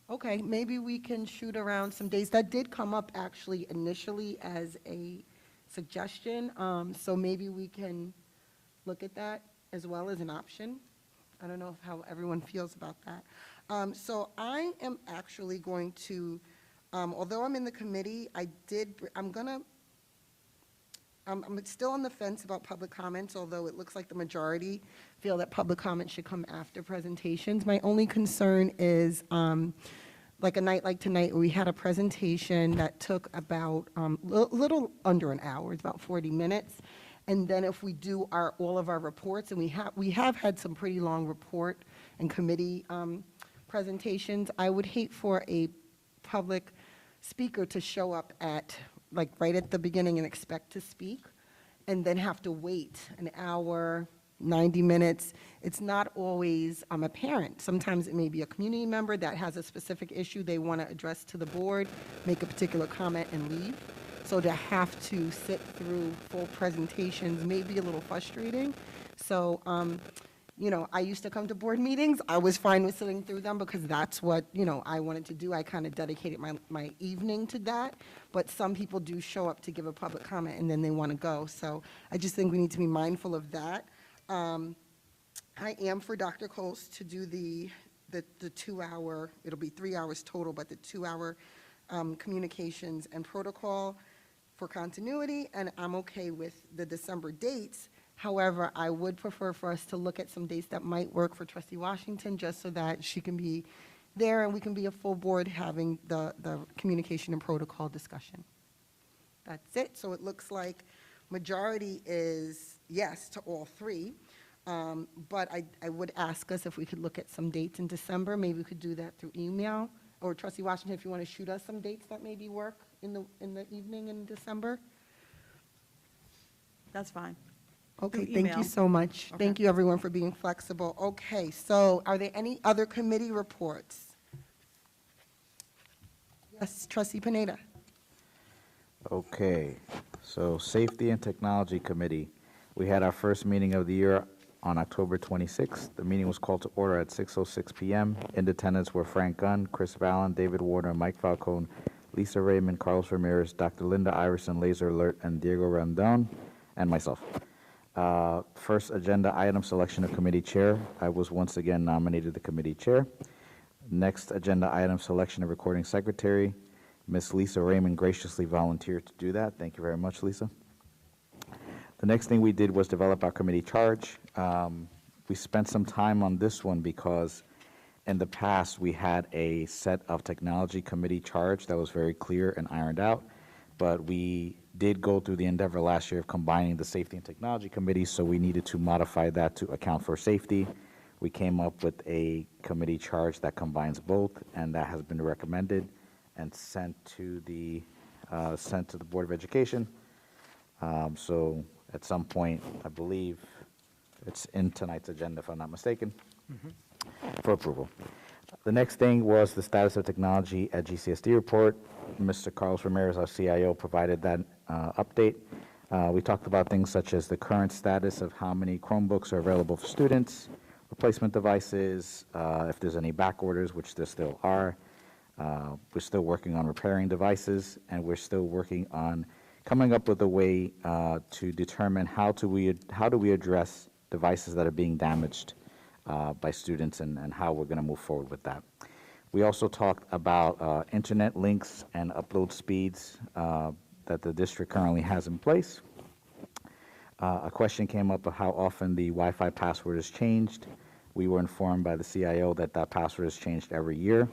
Okay, maybe we can shoot around some days. That did come up actually initially as a suggestion, so maybe we can look at that as well as an option. I don't know how everyone feels about that. So I am actually going to, although I'm in the committee, I'm still on the fence about public comments, although it looks like the majority feel that public comments should come after presentations. My only concern is, like a night like tonight, we had a presentation that took about little under an hour, it's about 40 minutes. And then if we do all of our reports, and we have had some pretty long report and committee presentations, I would hate for a public speaker to show up right at the beginning and expect to speak, and then have to wait an hour, 90 minutes. It's not always apparent. Sometimes it may be a community member that has a specific issue they want to address to the board, make a particular comment and leave. So to have to sit through full presentations may be a little frustrating. So, I used to come to board meetings. I was fine with sitting through them because that's what, I wanted to do. I kind of dedicated my evening to that. But some people do show up to give a public comment and then they want to go. So I just think we need to be mindful of that. I am for Dr. Coles to do the 2-hour, it'll be 3 hours total, but the 2-hour communications and protocol for continuity, and I'm okay with the December dates. However, I would prefer for us to look at some dates that might work for Trustee Washington, just so that she can be there and we can be a full board having the communication and protocol discussion. That's it. So it looks like majority is yes to all three. But I would ask us if we could look at some dates in December. Maybe we could do that through email. Or Trustee Washington, if you want to shoot us some dates that maybe work in the evening in December.
That's fine.
Okay,
Through
thank you
email.
so much.
Okay.
Thank you, everyone, for being flexible. Okay, so are there any other committee reports? Yes, Trustee Pineda.
Okay, so Safety and Technology Committee. We had our first meeting of the year on October 26th. The meeting was called to order at 6:06 p.m. In attendance were Frank Gunn, Chris Vallon, David Warner, Mike Falcone, Lisa Raymond, Carlos Ramirez, Dr. Linda Iverson, Laser Alert, and Diego Rondon, and myself. First agenda item, selection of committee chair. I was once again nominated the committee chair. Next agenda item, selection of recording secretary. Miss Lisa Raymond graciously volunteered to do that. Thank you very much, Lisa. The next thing we did was develop our committee charge. We spent some time on this one because in the past we had a set of technology committee charge that was very clear and ironed out, but we did go through the endeavor last year of combining the Safety and Technology Committee, so we needed to modify that to account for safety. We came up with a committee charge that combines both, and that has been recommended and sent to the Board of Education. So at some point, I believe it's in tonight's agenda, if I'm not mistaken, for approval. The next thing was the status of technology at GCSD report. Mr. Carlos Ramirez, our CIO, provided that update. We talked about things such as the current status of how many Chromebooks are available for students, replacement devices, if there's any back orders, which there still are. We're still working on repairing devices, and we're still working on coming up with a way to determine how do we address devices that are being damaged by students, and how we're going to move forward with that. We also talked about internet links and upload speeds that the district currently has in place. A question came up of how often the Wi-Fi password is changed. We were informed by the CIO that that password is changed every year.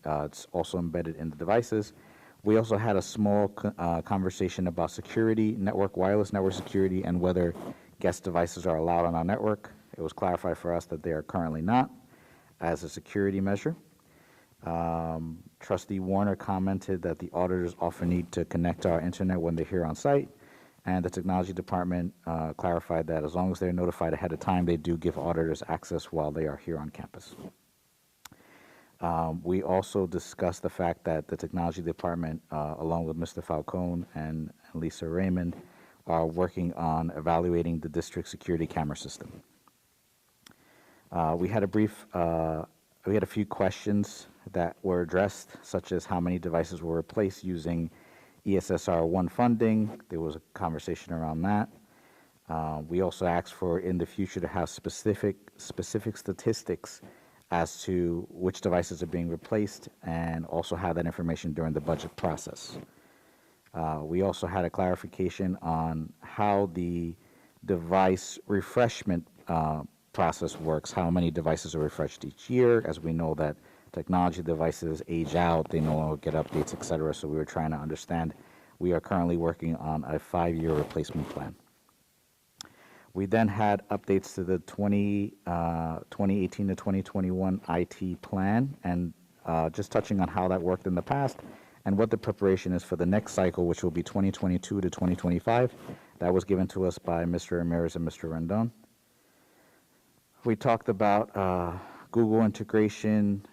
It's also embedded in the devices. We also had a small conversation about security, wireless network security, and whether guest devices are allowed on our network. It was clarified for us that they are currently not, as a security measure. Trustee Warner commented that the auditors often need to connect to our internet when they're here on site, and the technology department clarified that as long as they're notified ahead of time, they do give auditors access while they are here on campus. We also discussed the fact that the technology department, along with Mr. Falcone and Lisa Raymond, are working on evaluating the district security camera system. We had a few questions that were addressed, such as how many devices were replaced using ESSR 1 funding. There was a conversation around that. We also asked for in the future to have specific statistics as to which devices are being replaced and also have that information during the budget process. We also had a clarification on how the device refreshment process works, how many devices are refreshed each year, as we know that technology devices age out, they no longer get updates, et cetera. So we were trying to understand. We are currently working on a 5-year replacement plan. We then had updates to the 2018 to 2021 IT plan, and just touching on how that worked in the past and what the preparation is for the next cycle, which will be 2022 to 2025. That was given to us by Mr. Ramirez and Mr. Rendon. We talked about Google integration,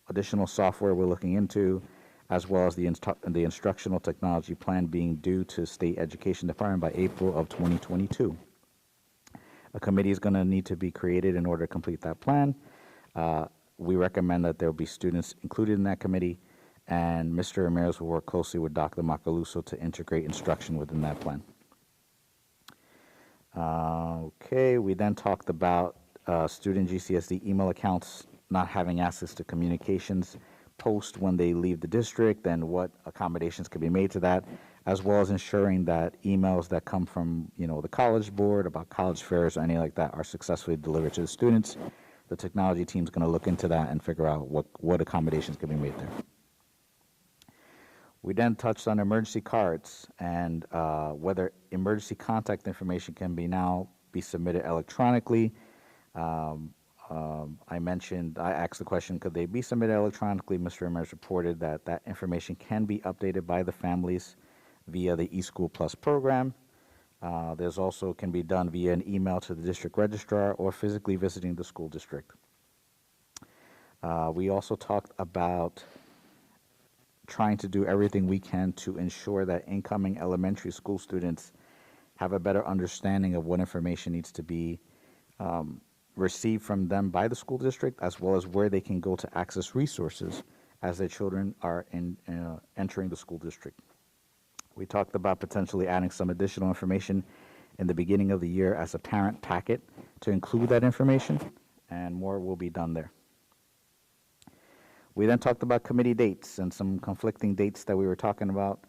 additional software we're looking into, as well as the instructional technology plan being due to State Education Department by April of 2022. A committee is going to need to be created in order to complete that plan. We recommend that there will be students included in that committee, and Mr. Ramirez will work closely with Dr. Macaluso to integrate instruction within that plan. Okay, we then talked about student GCSD email accounts not having access to communications post when they leave the district, and what accommodations can be made to that, as well as ensuring that emails that come from, the college board about college fairs or anything like that are successfully delivered to the students. The technology team is going to look into that and figure out what accommodations can be made there. We then touched on emergency cards and whether emergency contact information can now be submitted electronically. I asked the question, could they be submitted electronically? Mr. Ramirez reported that information can be updated by the families via the eSchool Plus program. There's also can be done via an email to the district registrar or physically visiting the school district. We also talked about trying to do everything we can to ensure that incoming elementary school students have a better understanding of what information needs to be received from them by the school district, as well as where they can go to access resources as their children are entering the school district. We talked about potentially adding some additional information in the beginning of the year as a parent packet to include that information, and more will be done there. We then talked about committee dates and some conflicting dates that we were talking about.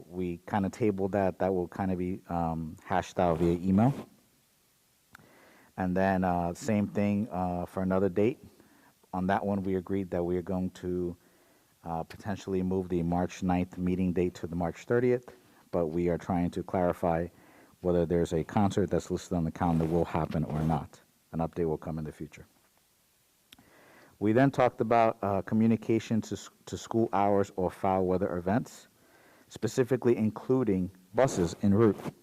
We kind of tabled that. That will kind of be hashed out via email. And then same thing for another date. On that one, we agreed that we are going to potentially move the March 9th meeting date to the March 30th, but we are trying to clarify whether there's a concert that's listed on the calendar will happen or not. An update will come in the future. We then talked about communication to school hours or foul weather events, specifically including buses en route.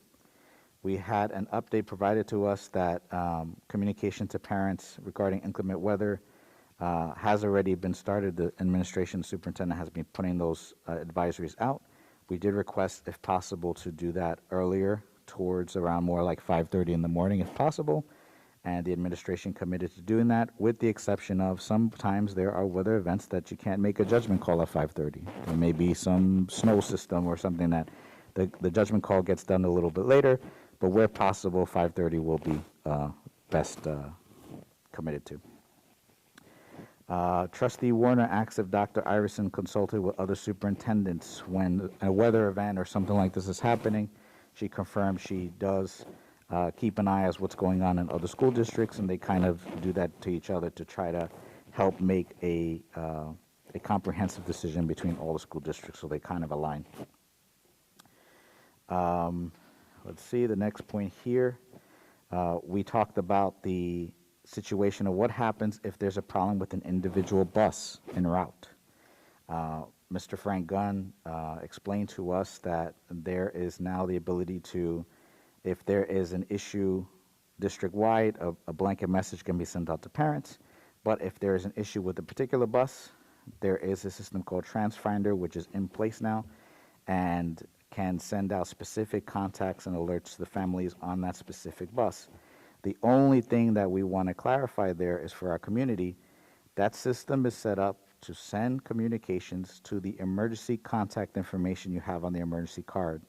We had an update provided to us that communication to parents regarding inclement weather has already been started. The administration superintendent has been putting those advisories out. We did request, if possible, to do that earlier, towards around more like 5:30 in the morning, if possible. And the administration committed to doing that, with the exception of sometimes there are weather events that you can't make a judgment call at 5:30. There may be some snow system or something that the judgment call gets done a little bit later, but where possible, 5:30 will be best committed to. Trustee Warner asks if Dr. Iverson consulted with other superintendents when a weather event or something like this is happening. She confirmed she does keep an eye as what's going on in other school districts, and they kind of do that to each other to try to help make a comprehensive decision between all the school districts, so they kind of align. Let's see, the next point here. We talked about the situation of what happens if there's a problem with an individual bus en route. Mr. Frank Gunn explained to us that there is now the ability to, if there is an issue district-wide, a blanket message can be sent out to parents.
But if there is an issue with a particular bus, there is a system called TransFinder, which is in place now and can send out specific contacts and alerts to the families on that specific bus. The only thing that we want to clarify there is for our community, that system is set up to send communications to the emergency contact information you have on the emergency card.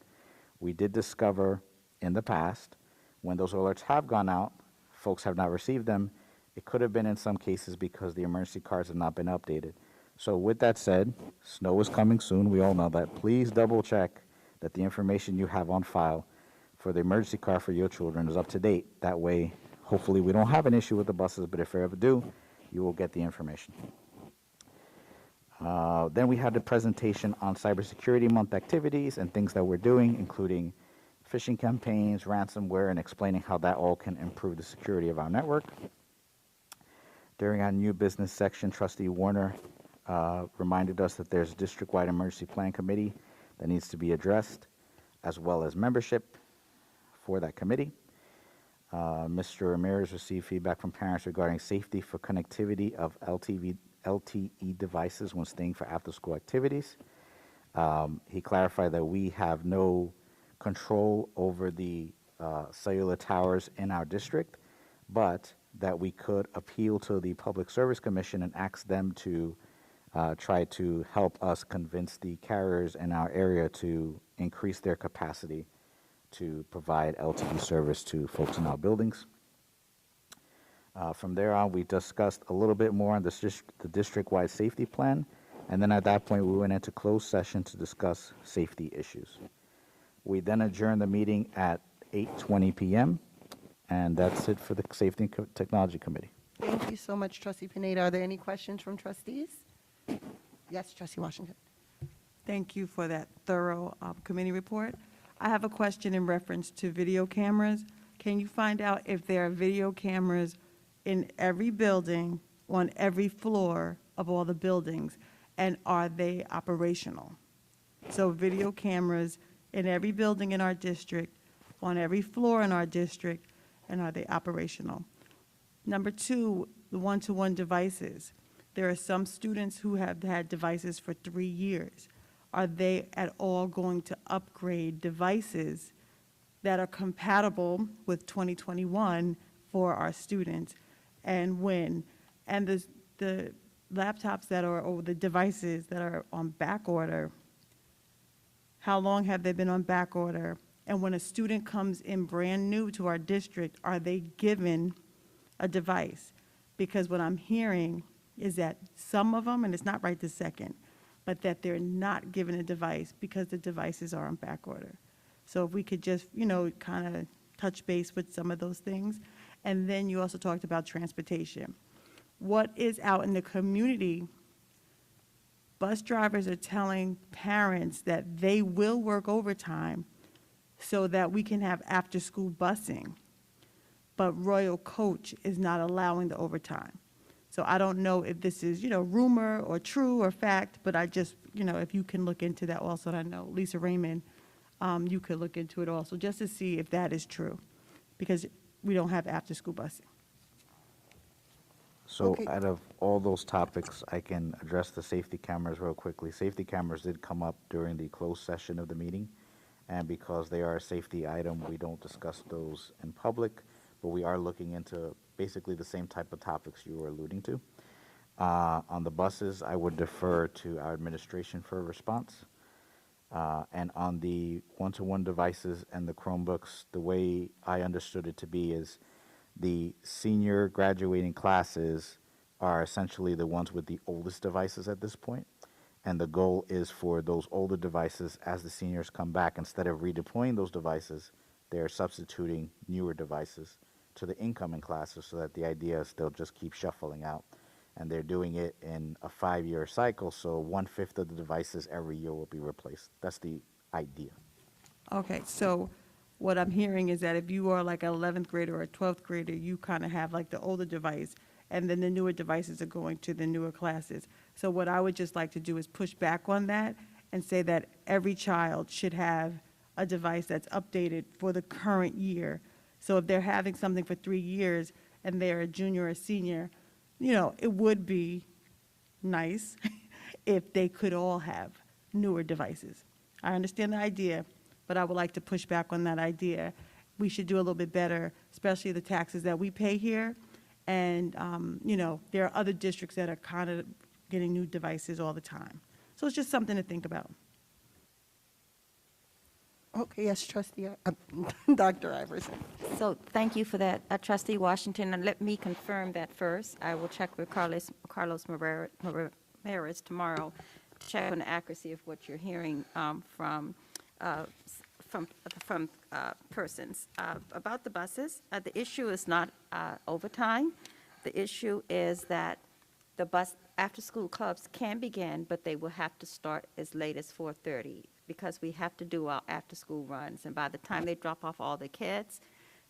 We did discover in the past, when those alerts have gone out, folks have not received them. It could have been in some cases because the emergency cards have not been updated. So with that said, snow is coming soon. We all know that. Please double check that the information you have on file for the emergency car for your children is up to date. That way, hopefully we don't have an issue with the buses, but if we ever do, you will get the information. Then we had the presentation on Cybersecurity Month activities and things that we're doing, including phishing campaigns, ransomware, and explaining how that all can improve the security of our network. During our new business section, Trustee Warner reminded us that there's a district-wide emergency plan committee that needs to be addressed, as well as membership for that committee. Mr. Ramirez received feedback from parents regarding safety for connectivity of LTE devices when staying for after-school activities. He clarified that we have no control over the cellular towers in our district, but that we could appeal to the Public Service Commission and ask them to try to help us convince the carriers in our area to increase their capacity to provide LTE service to folks in our buildings. From there on, we discussed a little bit more on the district-wide safety plan, and then at that point, we went into closed session to discuss safety issues. We then adjourned the meeting at 8:20 p.m., and that's it for the Safety and Technology Committee.
Thank you so much, Trustee Pineda. Are there any questions from trustees? Yes, Trustee Washington.
Thank you for that thorough committee report. I have a question in reference to video cameras. Can you find out if there are video cameras in every building, on every floor of all the buildings, and are they operational? So video cameras in every building in our district, on every floor in our district, and are they operational? Number two, the one-to-one devices. There are some students who have had devices for 3 years. Are they at all going to upgrade devices that are compatible with 2021 for our students? And when? And the laptops that are, or the devices that are on back order, how long have they been on back order? And when a student comes in brand new to our district, are they given a device? Because what I'm hearing is that some of them, and it's not right this second, but that they're not given a device because the devices are on back order. So if we could just, kind of touch base with some of those things. And then you also talked about transportation. What is out in the community? Bus drivers are telling parents that they will work overtime so that we can have after-school busing. But Royal Coach is not allowing the overtime. So I don't know if this is, rumor or true or fact, but I just, if you can look into that also. And I know Lisa Raymond, you could look into it also, just to see if that is true, because we don't have after-school busing.
So
Okay.
out of all those topics, I can address the safety cameras real quickly. Safety cameras did come up during the closed session of the meeting, and because they are a safety item, we don't discuss those in public, but we are looking into basically the same type of topics you were alluding to. On the buses, I would defer to our administration for a response. And on the one-to-one devices and the Chromebooks, the way I understood it to be is the senior graduating classes are essentially the ones with the oldest devices at this point. And the goal is for those older devices, as the seniors come back, instead of redeploying those devices, they're substituting newer devices to the incoming classes, so that the idea is they'll just keep shuffling out. And they're doing it in a 5-year cycle, so 1/5 of the devices every year will be replaced. That's the idea.
Okay, so what I'm hearing is that if you are like an 11th grader or a 12th grader, you kind of have like the older device, and then the newer devices are going to the newer classes. So what I would just like to do is push back on that and say that every child should have a device that's updated for the current year. So if they're having something for 3 years and they're a junior or senior, it would be nice if they could all have newer devices. I understand the idea, but I would like to push back on that idea. We should do a little bit better, especially the taxes that we pay here. And, there are other districts that are kind of getting new devices all the time. So it's just something to think about.
Okay, yes, trustee, Dr. Iverson.
So thank you for that, Trustee Washington, and let me confirm that first. I will check with Carlos Ramirez tomorrow, check on the accuracy of what you're hearing from persons. About the buses, the issue is not overtime. The issue is that the bus after-school clubs can begin, but they will have to start as late as 4:30 because we have to do our after-school runs. And by the time they drop off all the kids,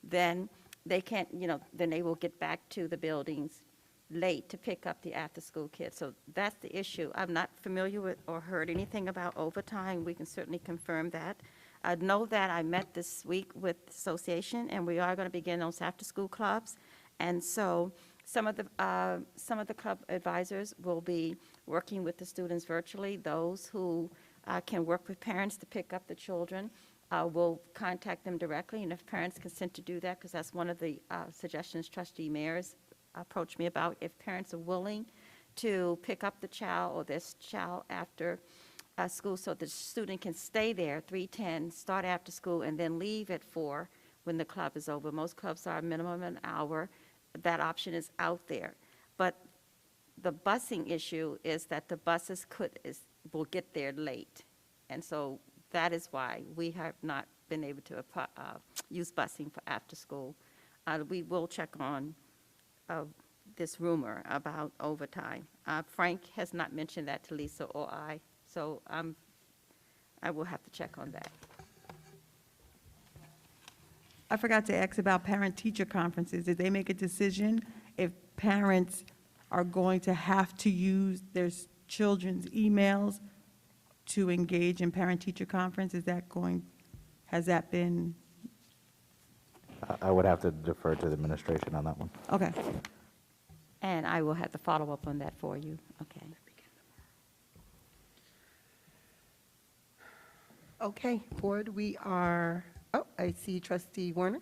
then they can't, then they will get back to the buildings late to pick up the after-school kids. So that's the issue. I'm not familiar with or heard anything about overtime. We can certainly confirm that. I know that I met this week with the association, and we are going to begin those after-school clubs. And so some of the club advisors will be working with the students virtually. Those who can work with parents to pick up the children will contact them directly, and if parents consent to do that, because that's one of the suggestions Trustee Mayers approached me about, if parents are willing to pick up the child or this child after school so the student can stay there 3:10, start after school, and then leave at 4 when the club is over. Most clubs are a minimum an hour. That option is out there. But the busing issue is that the buses will get there late. And so that is why we have not been able to use busing for after school. We will check on this rumor about overtime. Frank has not mentioned that to Lisa or I, so I will have to check on that.
I forgot to ask about parent-teacher conferences. Did they make a decision if parents are going to have to use their children's emails to engage in parent-teacher conference? Has that been?
I would have to defer to the administration on that one.
Okay.
And I will have to follow up on that for you. Okay.
Okay, board, we are, I see trustee Warner.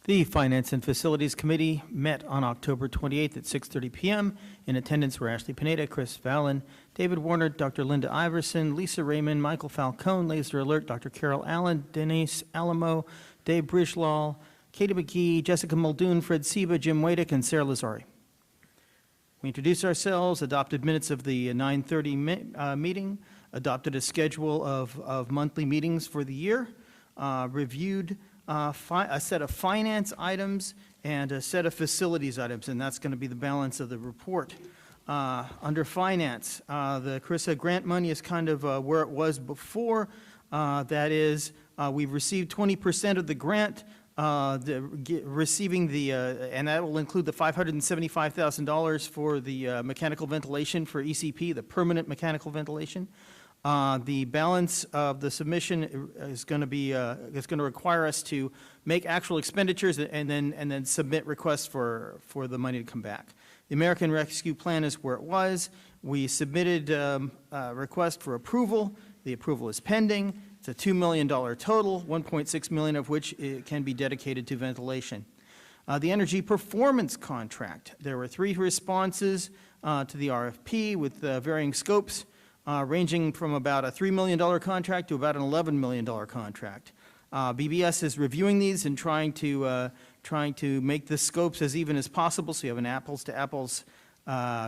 The Finance and Facilities Committee met on October 28th at 6:30 p.m. In attendance were Ashley Pineda, Chris Vallon, David Warner, Dr. Linda Iverson, Lisa Raymond, Michael Falcone, Laser Alert, Dr. Carol Allen, Denise Alamo, Dave Brishlaw, Katie McGee, Jessica Muldoon, Fred Seba, Jim Wadick, and Sarah Lazari. We introduced ourselves, adopted minutes of the 9:30 meeting, adopted a schedule of monthly meetings for the year, reviewed a set of finance items and a set of facilities items, and that's going to be the balance of the report. Under finance, the CRISA grant money is kind of where it was before. That is, we've received 20% of the grant, receiving the, and that will include the $575,000 for the mechanical ventilation for ECP, the permanent mechanical ventilation. The balance of the submission is going to be is going to require us to make actual expenditures and then submit requests for the money to come back. The American Rescue Plan is where it was. We submitted a request for approval. The approval is pending. It's a $2 million total, $1.6 million of which can be dedicated to ventilation. The energy performance contract. There were 3 responses to the RFP with varying scopes. Ranging from about a $3 million contract to about an $11 million contract. BBS is reviewing these and trying to make the scopes as even as possible, so you have an apples-to-apples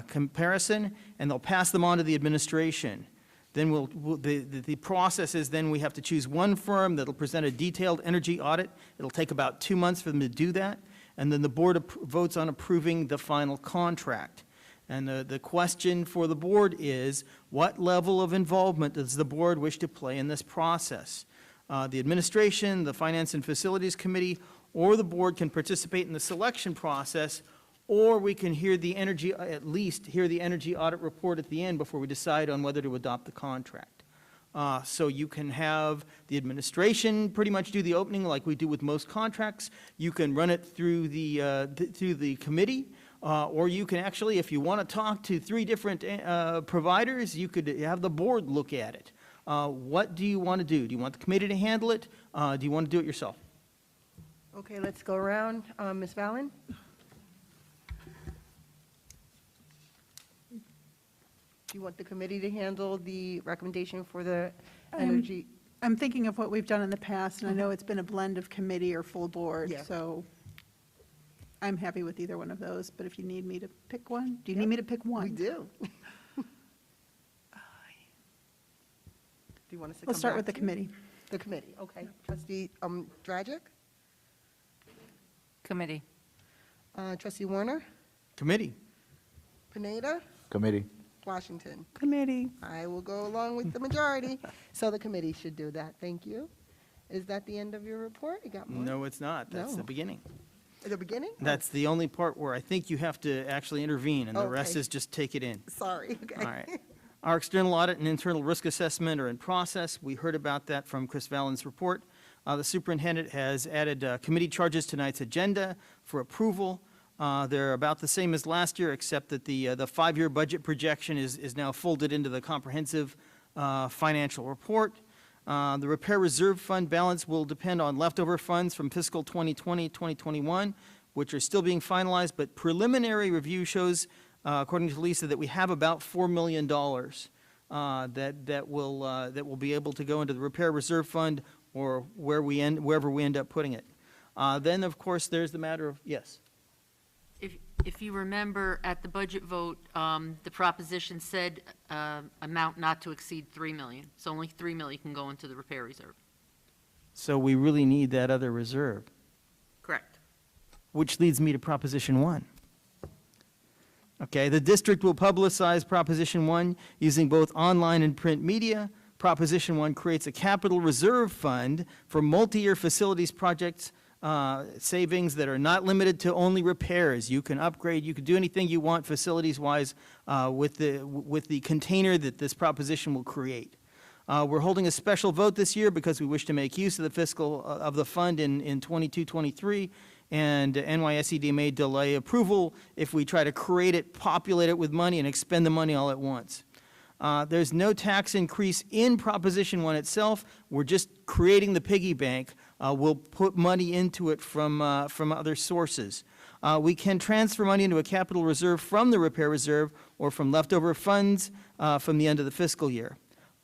comparison, and they'll pass them on to the administration. Then the process is then we have to choose one firm that'll present a detailed energy audit. It'll take about 2 months for them to do that, and then the board votes on approving the final contract. And the question for the board is, what level of involvement does the board wish to play in this process? The administration, the Finance and Facilities Committee, or the board can participate in the selection process, or we can hear the at least hear the energy audit report at the end before we decide on whether to adopt the contract. So you can have the administration pretty much do the opening like we do with most contracts. You can run it through the committee, or you can actually, if you want to talk to 3 different providers, you could have the board look at it. What do you want to do? Do you want the committee to handle it? Do you want to do it yourself?
Okay, let's go around. Ms. Fallon? Do you want the committee to handle the recommendation for the energy?
I'm thinking of what we've done in the past, and I know it's been a blend of committee or full board,
Yeah.
so I'm happy with either one of those, but if you need me to pick one, do you need me to pick one?
We do. Do you want us to
We'll
come
start
back
with the
to-
committee.
The committee, okay. Trustee Dragic?
Committee.
Trustee Warner?
Committee.
Pineda?
Committee.
Washington?
Committee.
I will go along with the majority. So the committee should do that. Thank you. Is that the end of your report? You got more?
No, it's not. That's the
No.
beginning.
At the beginning?
That's the only part where I think you have to actually intervene, and the rest
Okay.
is just take it in.
Sorry, okay.
All right. Our external audit and internal risk assessment are in process. We heard about that from Chris Vallen's report. The superintendent has added committee charges to tonight's agenda for approval. They're about the same as last year, except that the 5-year budget projection is now folded into the comprehensive financial report. The repair reserve fund balance will depend on leftover funds from fiscal 2020, 2021, which are still being finalized, but preliminary review shows, according to Lisa, that we have about $4 million that will be able to go into the repair reserve fund or wherever we end up putting it. Then, of course, there's the matter of, yes.
If you remember, at the budget vote, the proposition said amount not to exceed 3 million. So only 3 million can go into the repair reserve.
So we really need that other reserve,
Correct.
which leads me to Proposition 1. Okay, the district will publicize Proposition 1 using both online and print media. Proposition 1 creates a capital reserve fund for multi-year facilities projects, savings that are not limited to only repairs. You can upgrade, you can do anything you want facilities-wise with the container that this proposition will create. We're holding a special vote this year because we wish to make use of the fiscal of the fund in 22-23, and NYSED may delay approval if we try to create it, populate it with money, and expend the money all at once. There's no tax increase in Proposition 1 itself. We're just creating the piggy bank. We'll put money into it from other sources. We can transfer money into a capital reserve from the repair reserve or from leftover funds from the end of the fiscal year.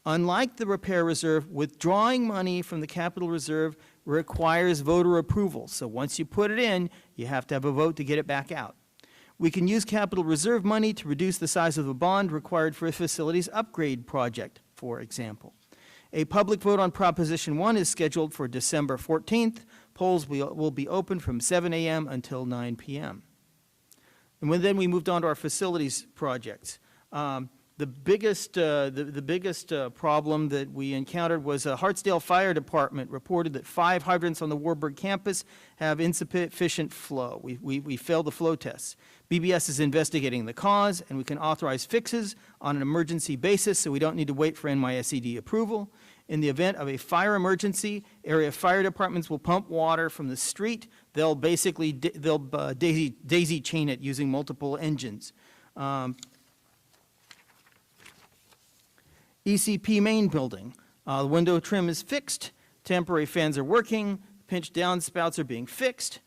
Unlike the repair reserve, withdrawing money from the capital reserve requires voter approval. So once you put it in, you have to have a vote to get it back out. We can use capital reserve money to reduce the size of a bond required for a facilities upgrade project, for example. A public vote on Proposition 1 is scheduled for December 14th. Polls will be open from 7 a.m. until 9 p.m. And then we moved on to our facilities projects. The biggest problem that we encountered was Hartsdale Fire Department reported that 5 hydrants on the Warburg campus have insufficient flow. We failed the flow tests. BBS is investigating the cause, and we can authorize fixes on an emergency basis, so we don't need to wait for NYSED approval. In the event of a fire emergency, area fire departments will pump water from the street. They'll basically daisy chain it using multiple engines. ECP main building. The window trim is fixed. Temporary fans are working. Pinch downspouts are being fixed.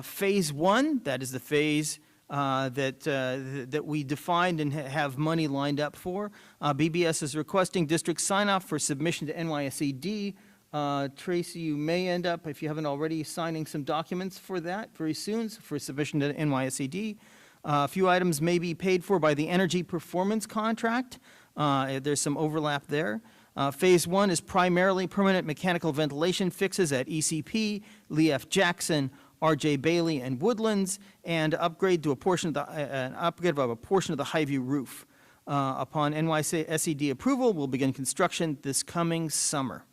Phase 1, that is the phase that we defined and have money lined up for. BBS is requesting district sign-off for submission to NYSED. Tracy, you may end up, if you haven't already, signing some documents for that very soon for submission to NYSED. A few items may be paid for by the energy performance contract. There's some overlap there. Phase 1 is primarily permanent mechanical ventilation fixes at ECP, Lee F. Jackson, R.J. Bailey, and Woodlands, and upgrade to a portion of an upgrade of a portion of the Highview roof. Upon NYSED approval, we'll begin construction this coming summer.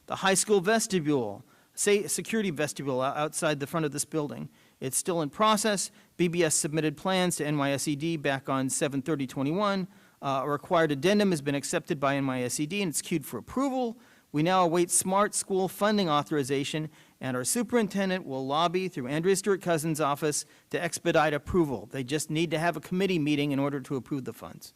The high school vestibule, security vestibule outside the front of this building. It's still in process. BBS submitted plans to NYSED back on 7/30/21. A required addendum has been accepted by NYSED and it's queued for approval. We now await Smart School funding authorization, and our superintendent will lobby through Andrea Stewart Cousins' office to expedite approval. They just need to have a committee meeting in order to approve the funds.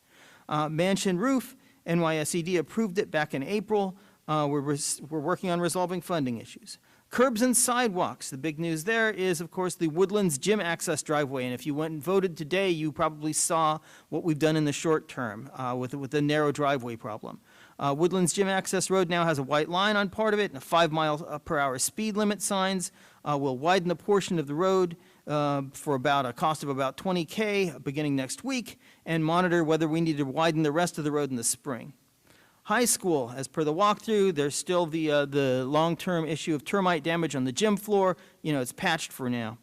Mansion roof, NYSED approved it back in April. We're working on resolving funding issues. Curbs and sidewalks, the big news there is, of course, the Woodlands Gym access driveway. And if you went and voted today, you probably saw what we've done in the short term with the narrow driveway problem. Woodlands Gym access road now has a white line on part of it and a 5-mile-per-hour speed limit signs. We'll widen a portion of the road for about a cost of about $20K beginning next week and monitor whether we need to widen the rest of the road in the spring. High school, as per the walkthrough, there's still the long-term issue of termite damage on the gym floor. You know, it's patched for now.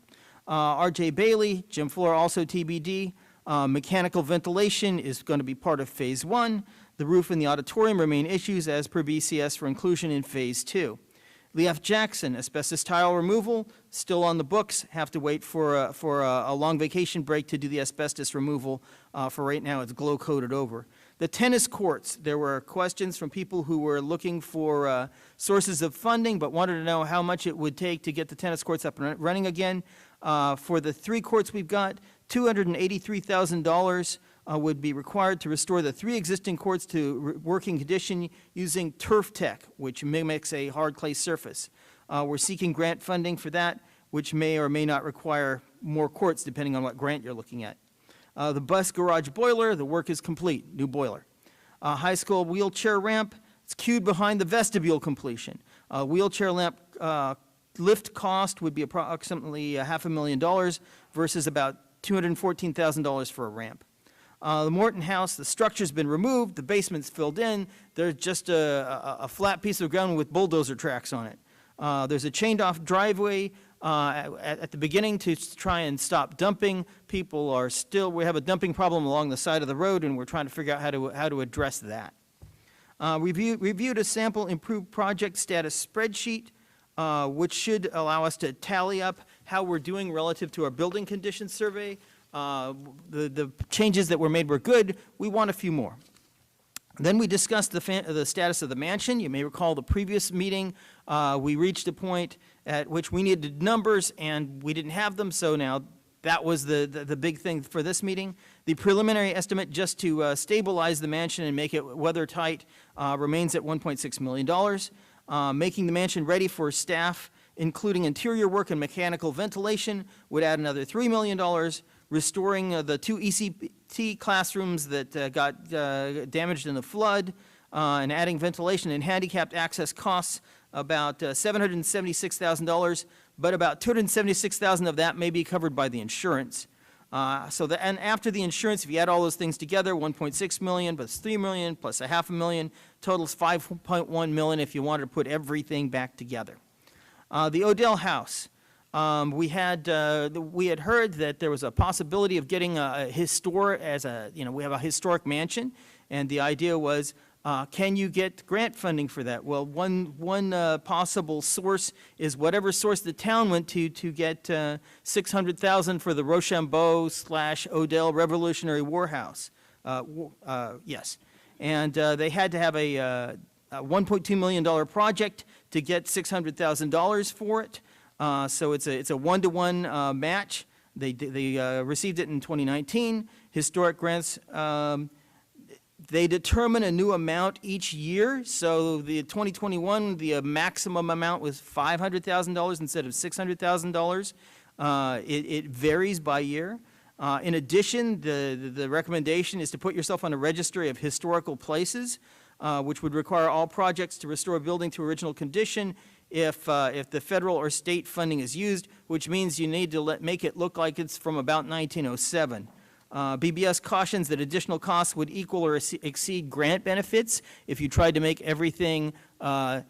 RJ Bailey, gym floor also TBD. Mechanical ventilation is going to be part of Phase 1. The roof and the auditorium remain issues as per BCS for inclusion in Phase 2. Lee F. Jackson, asbestos tile removal, still on the books. Have to wait for a long vacation break to do the asbestos removal. For right now, it's glow-coated over. The tennis courts, there were questions from people who were looking for sources of funding but wanted to know how much it would take to get the tennis courts up and running again. For the 3 courts we've got, $283,000 would be required to restore the 3 existing courts to working condition using Turf Tech, which mimics a hard clay surface. We're seeking grant funding for that, which may or may not require more courts depending on what grant you're looking at. The bus garage boiler, the work is complete, new boiler. High school wheelchair ramp, it's queued behind the vestibule completion. Wheelchair ramp lift cost would be approximately $500,000 versus about $214,000 for a ramp. The Morton House, the structure's been removed, the basement's filled in, there's just a flat piece of ground with bulldozer tracks on it. There's a chained-off driveway at the beginning to try and stop dumping. People are still, we have a dumping problem along the side of the road, and we're trying to figure out how to address that. Reviewed a sample improved project status spreadsheet, which should allow us to tally up how we're doing relative to our building condition survey. The changes that were made were good. We want a few more. Then we discussed the status of the mansion. You may recall the previous meeting, we reached a point at which we needed numbers and we didn't have them, so now that was the big thing for this meeting. The preliminary estimate just to stabilize the mansion and make it weather tight remains at $1.6 million. Making the mansion ready for staff, including interior work and mechanical ventilation, would add another $3 million. Restoring the 2 ECT classrooms that got damaged in the flood, and adding ventilation and handicapped access costs about $776,000, but about $276,000 of that may be covered by the insurance. And after the insurance, if you add all those things together, $1.6 million plus $3 million plus $500,000 totals $5.1 million if you wanted to put everything back together. The Odell House. We had heard that there was a possibility of getting a historic, we have a historic mansion, and the idea was, can you get grant funding for that? Well, one possible source is whatever source the town went to get $600,000 for the Rochambeau/Odell Revolutionary War House. Yes, and they had to have a $1.2 million project to get $600,000 for it. So it's a 1-to-1 match. They received it in 2019. Historic grants, they determine a new amount each year. So the 2021, the maximum amount was $500,000 instead of $600,000. It varies by year. In addition, the recommendation is to put yourself on a registry of historical places, which would require all projects to restore a building to original condition if the federal or state funding is used, which means you need to make it look like it's from about 1907. BBS cautions that additional costs would equal or exceed grant benefits if you tried to make everything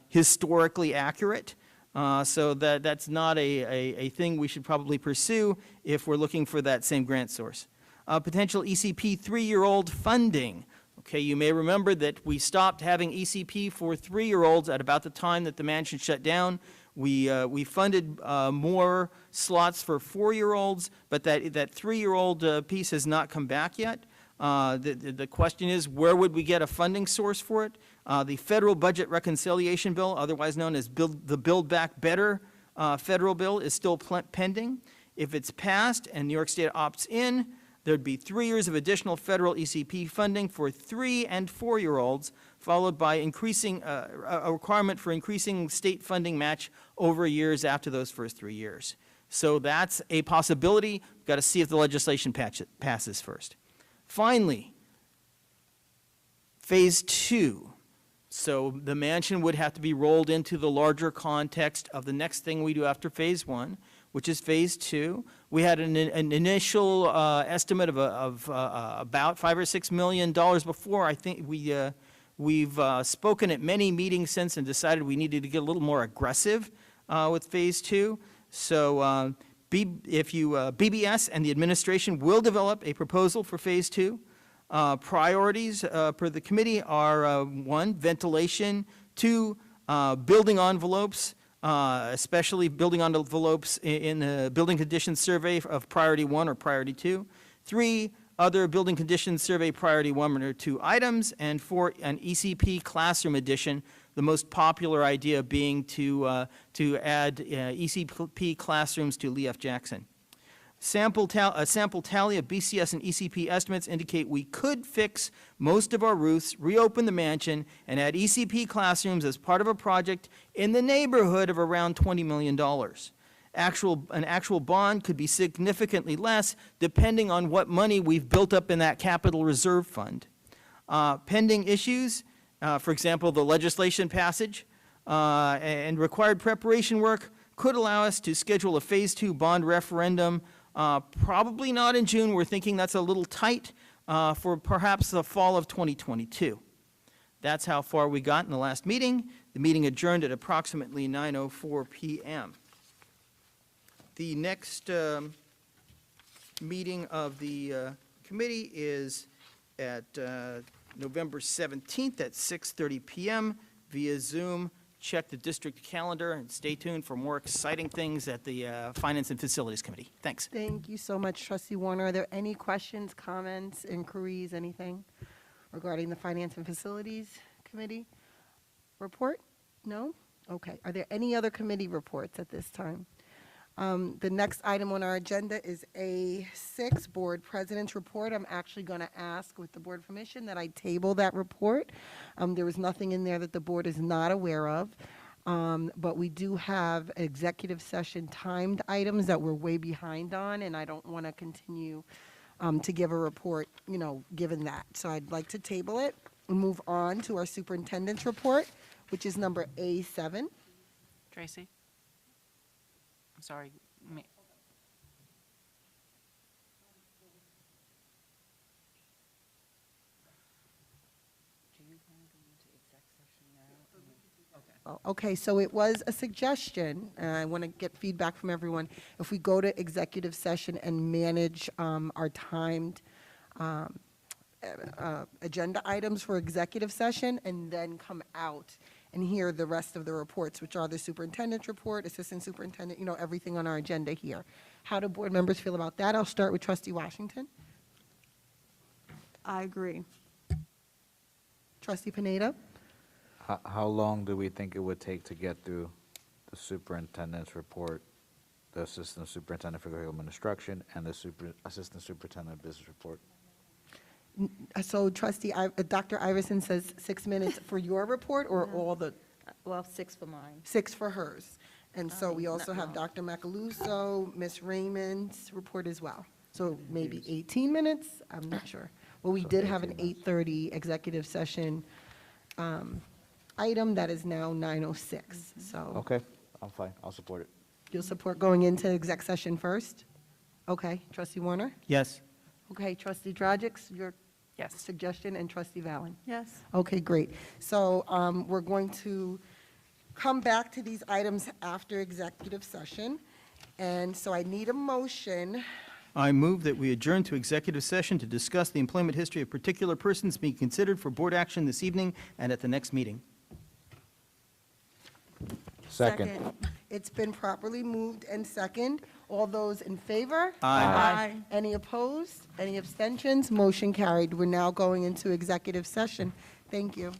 historically accurate. So that's not a thing we should probably pursue if we're looking for that same grant source. Potential ECP 3-year-old funding. Okay, you may remember that we stopped having ECP for 3-year-olds at about the time that the mansion shut down. We funded more slots for 4-year-olds, but that 3-year-old piece has not come back yet. The question is, where would we get a funding source for it? The federal budget reconciliation bill, otherwise known as the Build Back Better federal bill, is still pending. If it's passed and New York State opts in, there'd be 3 years of additional federal ECP funding for 3 and 4-year-olds, followed by increasing a requirement for increasing state funding match over years after those first 3 years. So that's a possibility. We've got to see if the legislation passes first. Finally, phase 2. So the mansion would have to be rolled into the larger context of the next thing we do after phase 1, which is phase 2. We had an initial estimate of about $5 or $6 million before. I think we've spoken at many meetings since and decided we needed to get a little more aggressive with phase 2. So BBS and the administration will develop a proposal for phase 2. Priorities per the committee are 1, ventilation, 2, building envelopes, especially building envelopes in the building conditions survey of priority 1 or priority 2, 3, other building conditions survey priority 1 or 2 items, and 4, an ECP classroom edition, the most popular idea being to add ECP classrooms to Lee F. Jackson. A sample tally of BCS and ECP estimates indicate we could fix most of our roofs, reopen the mansion, and add ECP classrooms as part of a project in the neighborhood of around $20 million. An actual bond could be significantly less depending on what money we've built up in that capital reserve fund. Pending issues, for example, the legislation passage and required preparation work could allow us to schedule a phase 2 bond referendum, probably not in June. We're thinking that's a little tight, for perhaps the fall of 2022. That's how far we got in the last meeting. The meeting adjourned at approximately 9:04 p.m. The next meeting of the committee is at November 17th at 6:30 p.m. via Zoom. Check the district calendar and stay tuned for more exciting things at the Finance and Facilities Committee. Thanks.
Thank you so much, Trustee Warner. Are there any questions, comments, inquiries, anything regarding the Finance and Facilities Committee report? No? Okay. Are there any other committee reports at this time? The next item on our agenda is A6, Board President's Report. I'm actually going to ask, with the board permission, that I table that report. There was nothing in there that the board is not aware of, but we do have executive session timed items that we're way behind on, and I don't want to continue to give a report, given that. So I'd like to table it and move on to our superintendent's report, which is number A7.
Tracy? I'm sorry.
Okay, so it was a suggestion, and I want to get feedback from everyone. If we go to executive session and manage our timed agenda items for executive session, and then come out and hear the rest of the reports, which are the superintendent's report, assistant superintendent, everything on our agenda here. How do board members feel about that? I'll start with Trustee Washington.
I agree.
Trustee Pineda?
How long do we think it would take to get through the superintendent's report, the assistant superintendent for curriculum and instruction, and the assistant superintendent business report?
So Trustee, Dr. Iverson says 6 minutes for your report, or all the?
Well, 6 for mine.
6 for hers. And so we also have Dr. Macaluso, Ms. Raymond's report as well. So maybe 18 minutes? I'm not sure. Well, we did have an 8:30 executive session item that is now 9:06, so.
Okay, I'm fine. I'll support it.
You'll support going into exec session first? Okay, Trustee Warner?
Yes.
Okay, Trustee Dragic, your
Yes.
suggestion, and Trustee Valen?
Yes.
Okay, great. So we're going to come back to these items after executive session. And so I need a motion.
I move that we adjourn to executive session to discuss the employment history of particular persons being considered for board action this evening and at the next meeting.
Second.
It's been properly moved and second. All those in favor?
Aye.
Any opposed? Any abstentions? Motion carried. We're now going into executive session. Thank you.